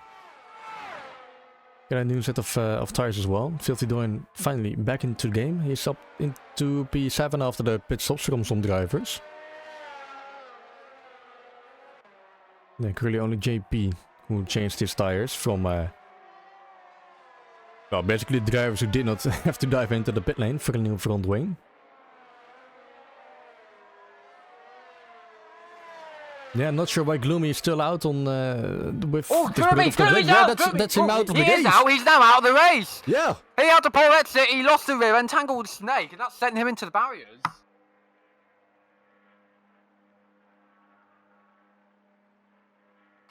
Get a new set of tires as well. Filthy Doin finally back into the game. He's up into P7 after the pit stops from some drivers. Yeah, really only JP who changed his tires from well, basically the drivers who did not have to dive into the pit lane for a new front wing. Yeah, not sure why Gloomy is still out on with this bit of the yeah, that's him out of the race. He's now out of the race. Yeah. He had to pull exit, he lost the rear, entangled Snake, and that's sent him into the barriers.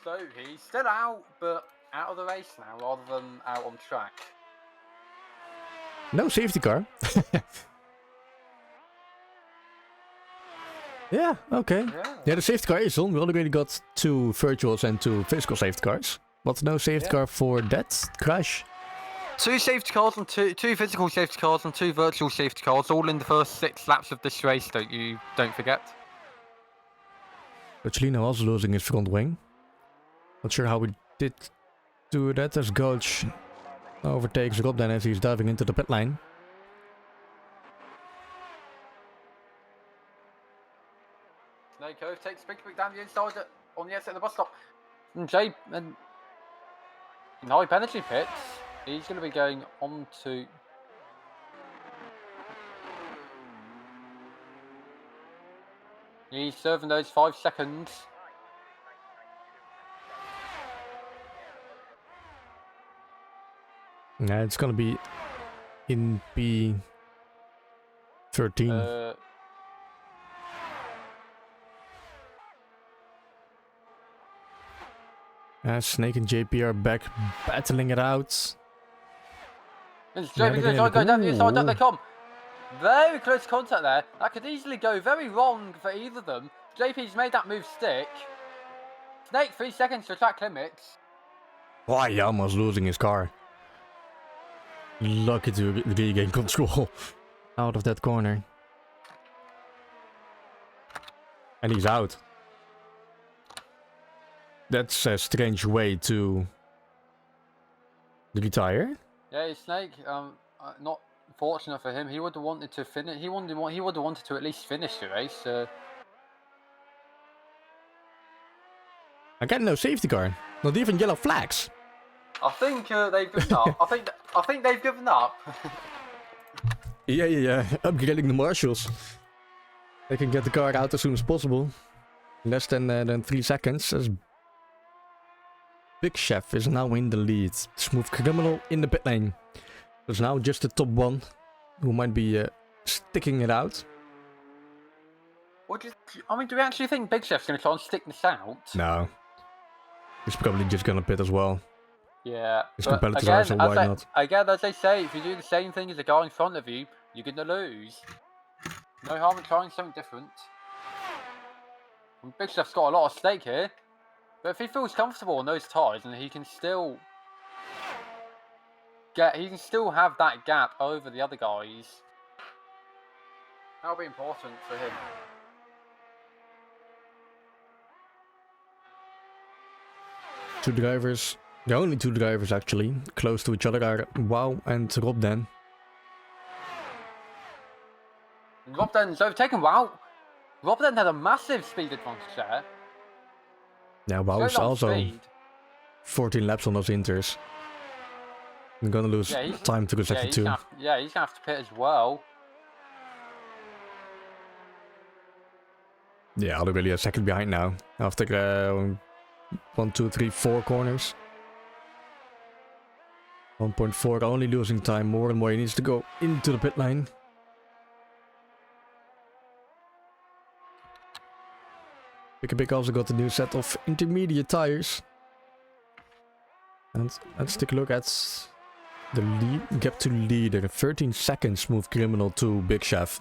So he's still out, but out of the race now rather than out on track. No safety car. Yeah, okay. Yeah, the safety car is on. We already got 2 virtuals and 2 physical safety cars. But no safety car for that crash. 2 safety cars and 2 physical safety cars and 2 virtual safety cars, all in the first 6 laps of this race, don't forget. Chelino also losing his front wing. Not sure how we did do that as Goach overtakes Rob then as he's diving into the pit lane. Snake takes big down the inside on the exit of the bus stop. And Jay and high penalty pits. He's going to be going on to. He's serving those 5 seconds. Yeah, it's going to be in P13. Snake and JP are back battling it out. JP going down the inside, down they come. Very close contact there. That could easily go very wrong for either of them. JP's made that move stick. Snake 3 seconds to track limits. Why, he almost losing his car. Lucky to regain control out of that corner. And he's out. That's a strange way to retire. Yeah, Snake. Not fortunate for him. He would have wanted to finish. He would have wanted to at least finish the race. I got no safety car. Not even yellow flags. I think they've given up. I think they've given up. Yeah. Upgrading the marshals. They can get the car out as soon as possible. Less than 3 seconds. As Big Chef is now in the lead. Smooth Criminal in the pit lane. There's now just the top 1 who might be sticking it out. Do we actually think Big Chef's going to try and stick this out? No. He's probably just going to pit as well. Yeah. His competitors are, so why not? Again, as they say, if you do the same thing as the guy in front of you, you're going to lose. No harm in trying something different. And Big Chef's got a lot of stake here. But if he feels comfortable on those tyres, and he can still have that gap over the other guys, that'll be important for him. The only 2 drivers actually, close to each other are Wow and Robden. Robden's overtaken Wow. Robden had a massive speed advantage there. Yeah, Wow is also 14 laps on those inters. I'm gonna lose time to the second 2. He's gonna have to pit as well. Yeah, they're really a second behind now. After 1, 2, 3, 4 corners. 1.4 only losing time more and more. He needs to go into the pit lane. Big also got a new set of intermediate tires. And let's take a look at the gap to leader. 13 seconds, Smooth Criminal to Big Chef.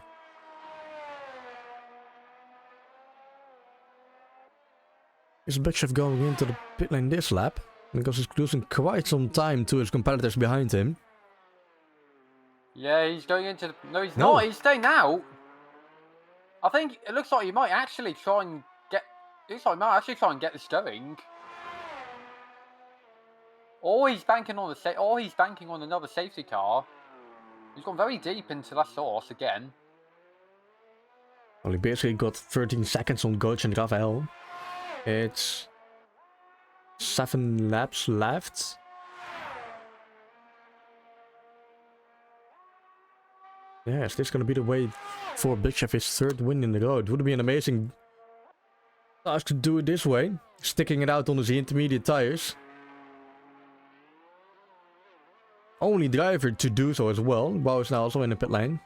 Is Big Chef going into the pit lane this lap? Because he's losing quite some time to his competitors behind him. Yeah, he's going into the... No, he's not. He's staying out. I think it looks like he might actually try and get... It looks like he might actually try and get this going. Or he's banking on another safety car. He's gone very deep into that source again. Well, he basically got 13 seconds on Goch and Rafael. It's 7 laps left. Yeah, is this gonna be the way for Big Chef his 3rd win in the road? Would it be an amazing task to do it this way? Sticking it out on his intermediate tires. Only driver to do so as well. Wow is now also in the pit lane.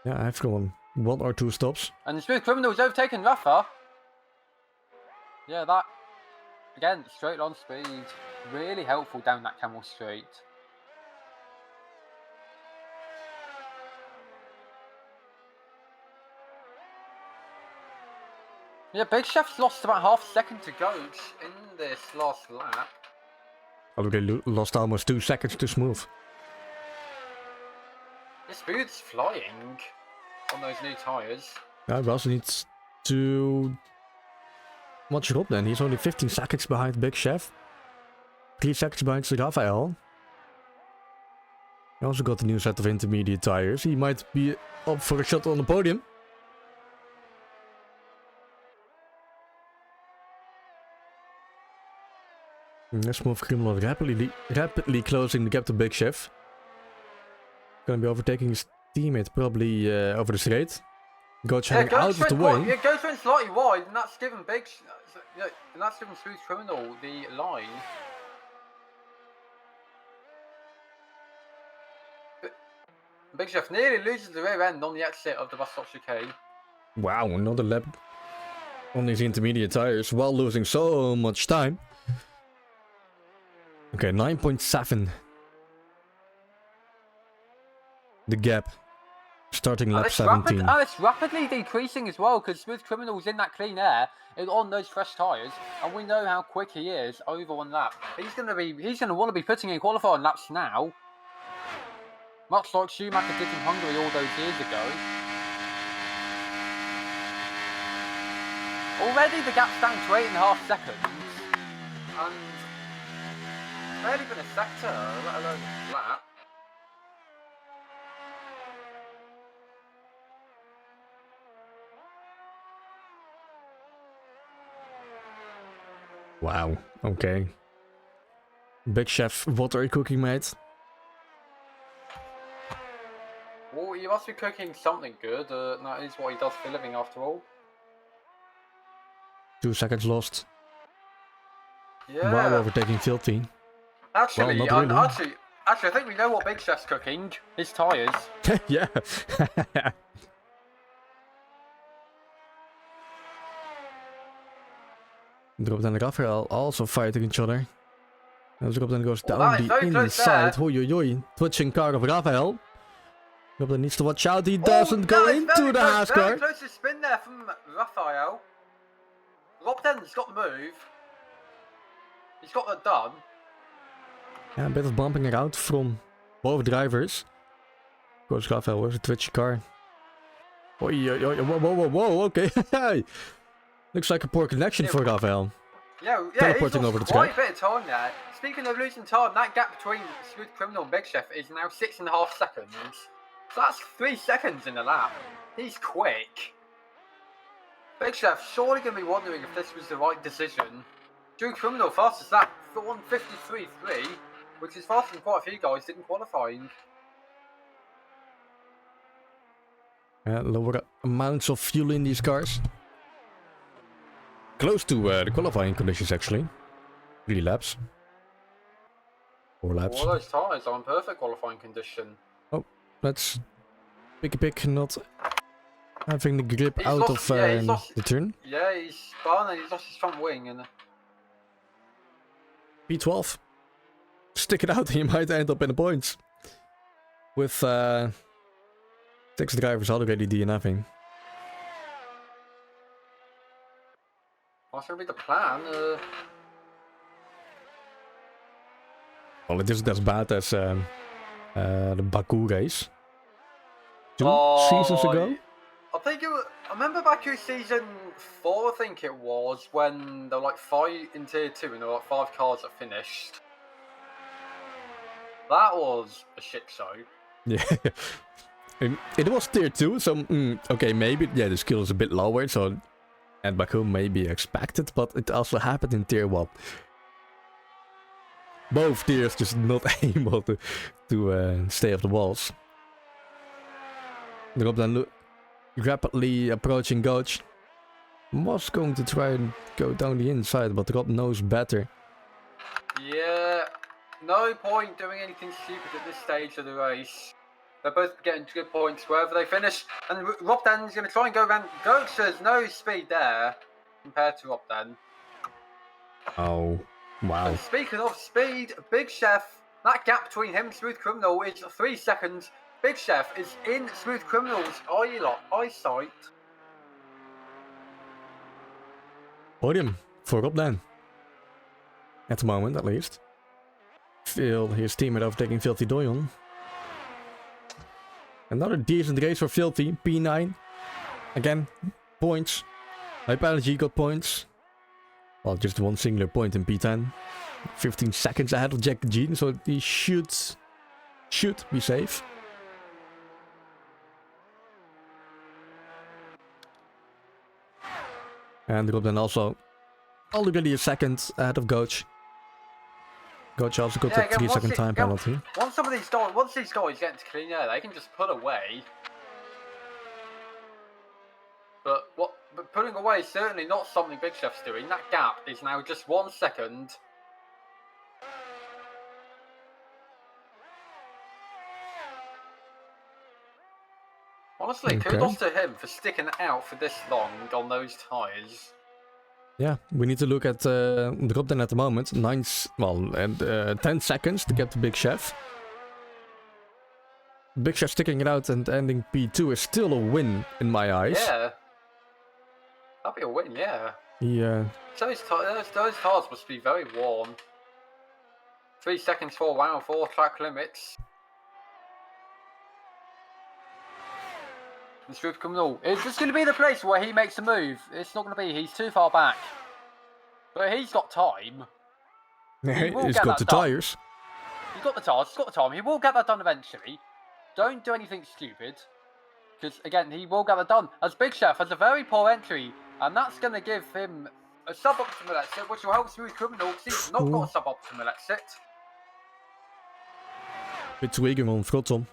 Yeah, I have to go on 1 or 2 stops. And the Smooth Criminal's overtaken Rafa. Yeah, that, again, straight on speed. Really helpful down that Camel Straight. Yeah, Big Chef's lost about half a second to go in this last lap. Oh, they lost almost 2 seconds to Smooth. The Smooth's flying on those new tyres. Yeah, he also needs to watch it up then. He's only 15 seconds behind Big Chef. 3 seconds behind Rafael. He also got a new set of intermediate tires. He might be up for a shot on the podium. Smooth Criminal rapidly closing the gap to Big Chef. Gonna be overtaking his teammate probably over the straight. Goch heading out of the way. Yeah, goes in slightly wide, and that's given and that's given Smooth Criminal the line. Big Chef nearly loses the rear end on the exit of the bus stop chicane. Wow, another lap on these intermediate tires while losing so much time. Okay, 9.7. The gap. Starting lap 17. It's rapidly decreasing as well, because Smooth Criminal's in that clean air on those fresh tyres, and we know how quick he is over 1 lap. He's gonna want to be putting in qualifying laps now. Much like Schumacher did in Hungary all those years ago. Already the gap's down to 8.5 seconds. And barely been a sector, let alone a lap. Wow, okay. Big Chef, what are you cooking, mate? Well, you must be cooking something good. That is what he does for a living after all. 2 seconds lost. Yeah. While overtaking Filthy. Actually, well, really. actually, I think we know what Big Chef's cooking. His tyres. Yeah. Drop and Rafael also fighting each other. And Drop then goes down the inside. Hoi. Twitching car of Rafael. Drop then needs to watch out. He doesn't go into the Haas car. Very close to spin there from Rafael. Robden's got the move. He's got that done. Yeah, a bit of bumping around from both drivers. Goes Rafael, where's the Twitch car? Whoa, okay. Looks like a poor connection for Rafael. Yeah, teleporting over the track. Quite a bit of time there. Speaking of losing time, that gap between Smooth Criminal and Big Chef is now 6.5 seconds. So that's 3 seconds in a lap. He's quick. Big Chef surely going to be wondering if this was the right decision. Smooth Criminal fastest lap for 1:53.3, which is faster than quite a few guys did in qualifying. Lower amounts of fuel in these cars. Close to the qualifying conditions actually. 3 laps. 4 laps. All those tyres are in perfect qualifying condition. Oh, that's Picky not having the grip He's out lost, of yeah, he's lost, the turn. Yeah, he's spun and he's lost his front wing. And P12. Stick it out and you might end up in the points. With 6 drivers already DNFing. what's going to be the plan? Well, it isn't as bad as the Baku race. 2 seasons ago. I remember Baku season 4, I think it was, when there were like 5 in tier 2 and there were like 5 cars that finished. That was a shit show. Yeah. It was tier 2, so okay, maybe the skill is a bit lower, so and Baku may be expected, but it also happened in tier 1. Both tiers just not able to stay off the walls. Rob then rapidly approaching Coach. Was going to try and go down the inside, but Rob knows better. Yeah, no point doing anything stupid at this stage of the race. They're both getting good points wherever they finish. And Rob Den's going to try and go around. Coach has no speed there compared to Rob Den. Oh, wow. And speaking of speed, Big Chef, that gap between him and Smooth Criminal is 3 seconds. Big Chef is in Smooth Criminal's eyesight. Podium for Rob Den. At the moment, at least. Phil, his teammate overtaking Filthy Doyon. Another decent race for Filthy, P9. Again, points. Hypology got points. Well, just one singular point in P10. 15 seconds ahead of Jack Jean, so he should be safe. And Rob then also already a second ahead of Coach. Coach also got a 3-second time penalty. Once these guys get into clean air, they can just pull away. But pulling away is certainly not something Big Chef's doing. That gap is now just 1 second. Honestly, kudos to him for sticking it out for this long on those tyres. Yeah, we need to look at Rob Den at the moment. 10 seconds to get to Big Chef. Big Chef sticking it out and ending P2 is still a win in my eyes. Yeah. That'd be a win, yeah. Yeah. Those tyres must be very warm. 3 seconds for round 4 track limits. Smooth Criminal. Is this going to be the place where he makes a move? It's not going to be. He's too far back. But he's got time. He's got the tyres. He's got the tyres. He's got the time. He will get that done eventually. Don't do anything stupid. Because, again, he will get that done. As Big Chef has a very poor entry. And that's going to give him a suboptimal exit, which will help Smooth Criminal because he's not got a suboptimal exit. Bit too eager on Frottom.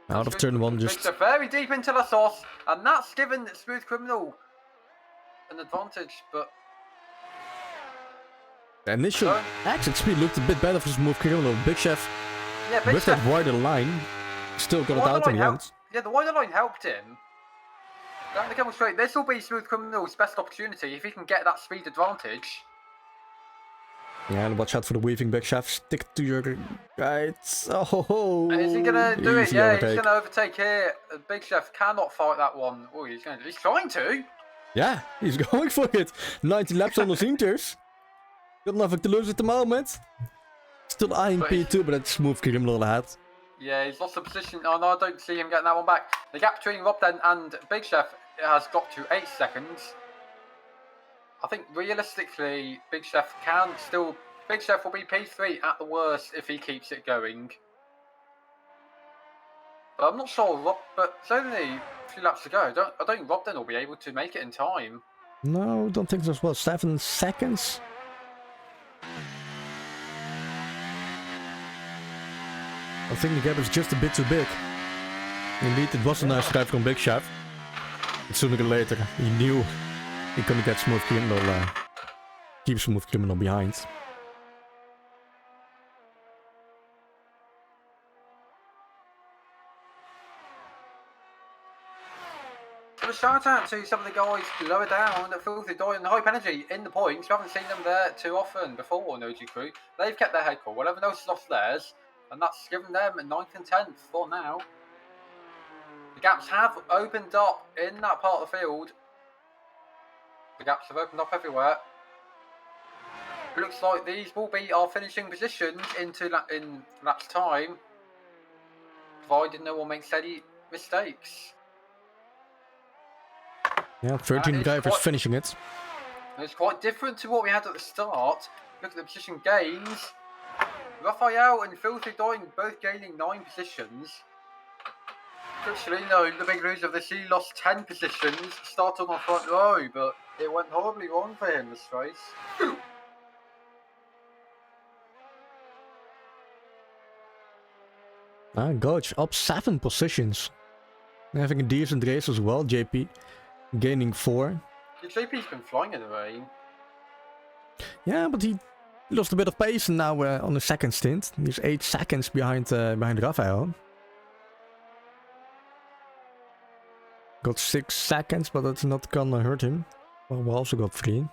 Out of turn 1, just very deep into the sauce, and that's given Smooth Criminal an advantage, but the initial exit speed looked a bit better for Smooth Criminal. Big Chef, with that wider line, still got it out in the end. Yeah, the wider line helped him. Down the camel straight, this will be Smooth Criminal's best opportunity if he can get that speed advantage. Yeah, and watch out for the weaving, Big Chef. Stick to your guides. Oh, is he gonna do it? Yeah, he's gonna overtake here. Big Chef cannot fight that one. Oh, he's trying to. Yeah, he's going for it. 90 laps on the Sinters. Got nothing to lose at the moment. Still eyeing P2, but that's Smooth Criminal ahead. Yeah, he's lost the position. Oh no, I don't see him getting that one back. The gap between Rob Den and Big Chef has got to 8 seconds. I think realistically, Big Chef will be P3 at the worst if he keeps it going. But I'm not sure, but it's only a few laps to go. I don't think Rob Den will be able to make it in time. No, don't think there's 7 seconds? I think the gap is just a bit too big. Indeed, it was a nice drive from Big Chef. But sooner or later, he knew he couldn't get Smooth Criminal, keep Smooth Criminal behind. So a shout out to some of the guys lower down at Filthy Doy and Hype Energy in the points. We haven't seen them there too often before on OGKROE. They've kept their head cool. Well, everyone else has lost theirs, and that's given them 9th and 10th for now. The gaps have opened up in that part of the field. The gaps have opened up everywhere. It looks like these will be our finishing positions in lap's time, provided no one makes any mistakes. Yeah, 13 drivers finishing it. It's quite different to what we had at the start. Look at the position gains. Raphael and Filthy Doing both gaining 9 positions. Cicciolino, the big loser of this, he lost 10 positions, started on the front row, but it went horribly wrong for him this race. Gotch up 7 positions. Having a decent race as well, JP. Gaining 4. JP's been flying in the rain. Yeah, but he lost a bit of pace and now on the second stint. He's 8 seconds behind Raphael. Got 6 seconds, but that's not gonna hurt him. Well, we also got 3.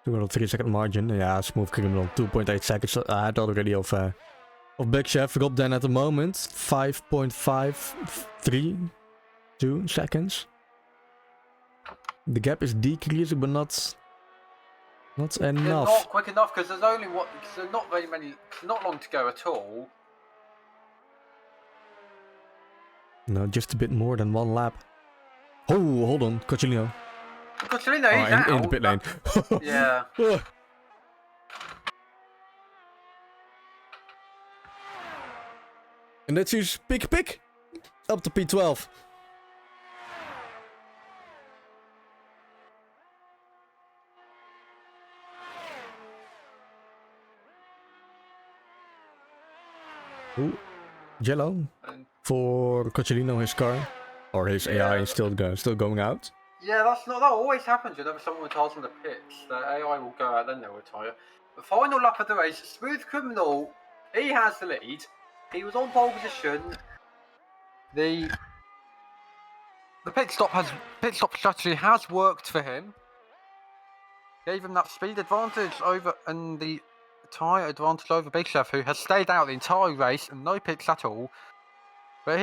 We got a 3-second margin. Yeah, Smooth Criminal 2.8 seconds ahead already of Big Chef. Rob then at the moment 5.532 seconds. The gap is decreasing, but not enough. It's not quick enough because there's only not very many. It's not long to go at all. No, just a bit more than 1 lap. Oh, hold on, Cicciolino. Cicciolino, he's out. In the pit lane. Yeah. And that's his pick. Up to P12. Ooh, Jello for Cicciolino, his car. Or his AI is still going out. Yeah, that always happens whenever someone retires in the pits. The AI will go out, then they'll retire. The final lap of the race, Smooth Criminal, he has the lead. He was on pole position. The pit stop strategy has worked for him. Gave him that speed advantage over and the tyre advantage over Big Chef, who has stayed out the entire race and no pits at all. But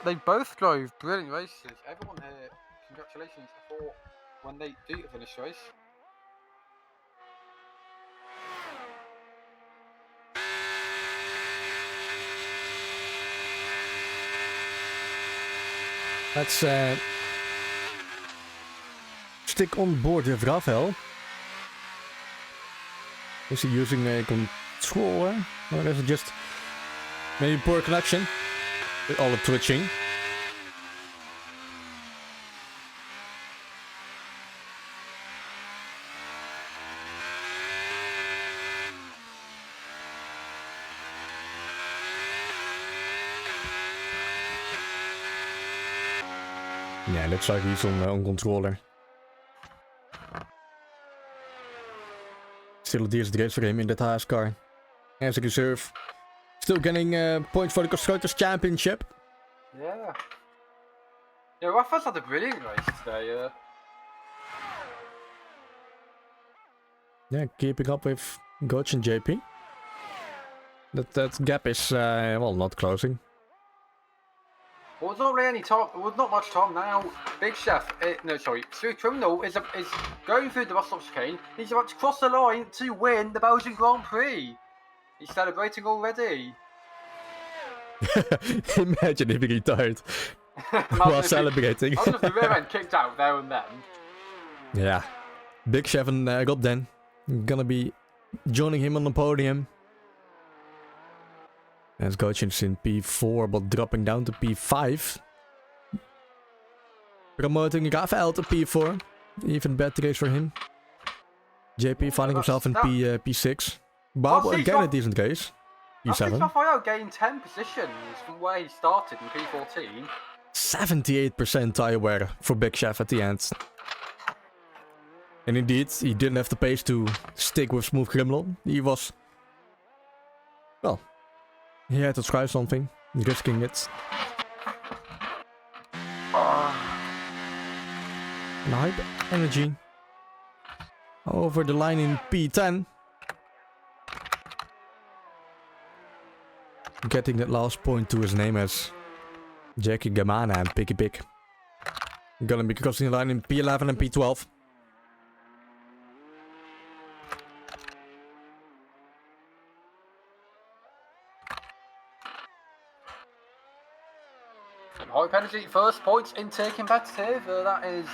they both drove brilliant races. Everyone here, congratulations for when they do finish race. Let's stick on board with Raphael. Is he using a controller? Or is it just maybe poor connection? With all the twitching. Yeah, looks like he's on controller. Still a decent race for him in that Haas car. As a reserve. Still getting points for the Constructors' Championship. Yeah. Yeah, Rafa's had a brilliant race today. Yeah, keeping up with Gotch and JP. That gap is, well, not closing. Well, it's not really any time. Well, not much time now. Big Chef, Smooth Criminal is going through the Russell chicane. He's about to cross the line to win the Belgian Grand Prix. He's celebrating already. Imagine if he retired while celebrating. Imagine if the rear end kicked out there and then. Yeah. Big Chef and Rob then gonna be joining him on the podium. As Gotchin's in P4, but dropping down to P5. Promoting Raphael to P4. Even better race for him. JP finding himself in P6. But again a decent race. P7. Raphael gained 10 positions from where he started in P14. 78% tire wear for Big Chef at the end. And indeed, he didn't have the pace to stick with Smooth Criminal. He was... Well, he had to try something, risking it. And Hype Energy over the line in P10. Getting that last point to his name as Jackie Gamana and Picky Pig. Gonna be crossing the line in P11 and P12. Hype Energy, first points intake competitive. That is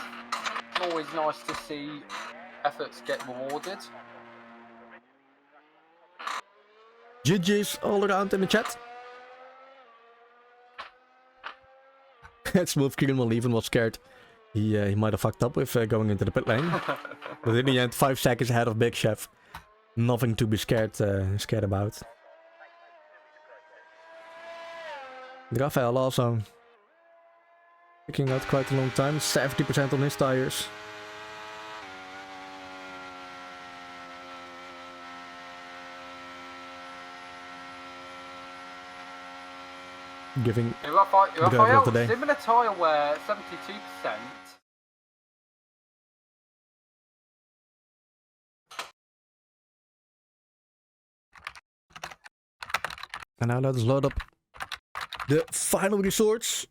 always nice to see efforts get rewarded. GG's all around in the chat. Smooth Criminal even was scared. He might have fucked up with going into the pit lane. But in the end, 5 seconds ahead of Big Chef. Nothing to be scared about. Raphael also picking out quite a long time, 70% on his tires. Giving Raphael, similar tyre wear, 72%. And now let's load up the final results.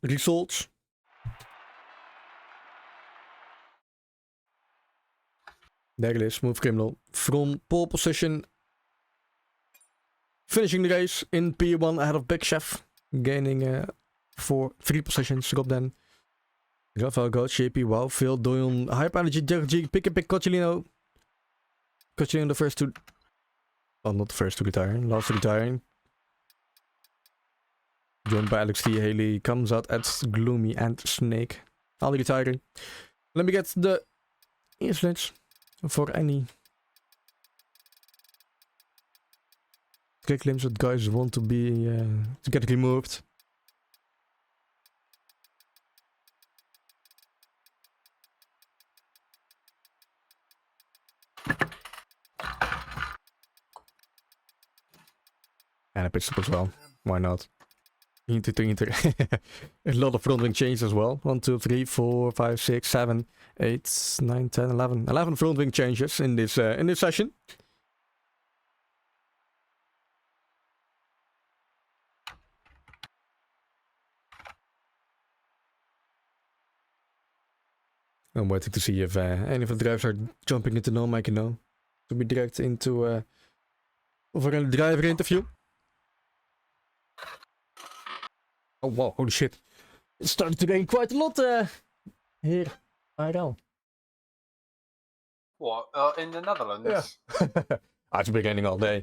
There it is, Smooth Criminal from pole position, finishing the race in P1 ahead of Big Chef, gaining 3 positions. Rob then, Raphael Goat, JP, Wow, Phil, Doyon, Hype Energy, G, Pick and Pick, Cochilino the first to, well, not the first to retire, last to retiring. Joined by Alex T, Haley, comes out at Gloomy and Snake. All retiring. Let me get the incidents for any quick glimpse that guys want to be to get removed. And a pit stop as well. Why not? Inter. A lot of front wing changes as well. 1, 2, 3, 4, 5, 6, 7, 8, 9, 10, 11. 11 front wing changes in this session. I'm waiting to see if any of the drivers are jumping into no mic, to be direct into over a driver interview. Oh wow, holy shit. It started to rain quite a lot here. IRL. What? In the Netherlands? Yeah. It's been raining all day.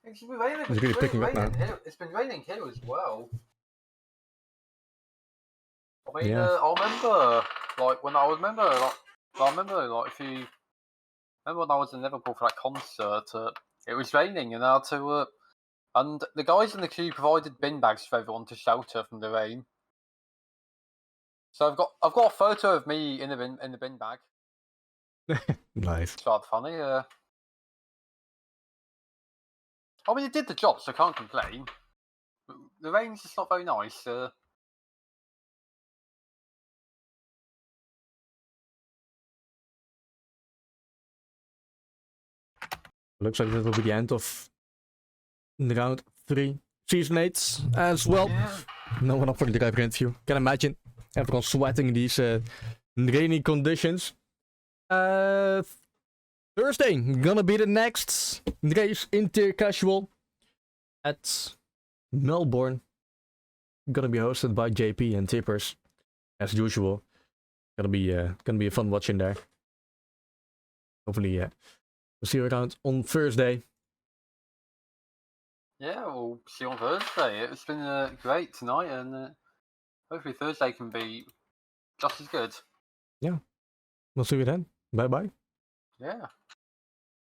It's been raining. It's really picking up now. It's been raining here as well. I mean, Yeah. I remember, like, when I remember, if you remember when I was in Liverpool for that concert, it was raining, and I had to, and the guys in the queue provided bin bags for everyone to shelter from the rain. So I've got a photo of me in the bin bag. Nice. It's rather funny. I mean, it did the job, so I can't complain. The rain's just not very nice. Looks like that will be the end of round 3. Season 8 as well. Yeah. No one up for the driver interview. Can imagine everyone sweating in these rainy conditions. Thursday, gonna be the next race Inter Casual at Melbourne. Gonna be hosted by JP and Tippers, as usual. Gonna be a fun watch in there. Hopefully, we'll see you around on Thursday. Yeah, we'll see you on Thursday. It's been great tonight, and hopefully Thursday can be just as good. Yeah. We'll see you then. Bye bye. Yeah.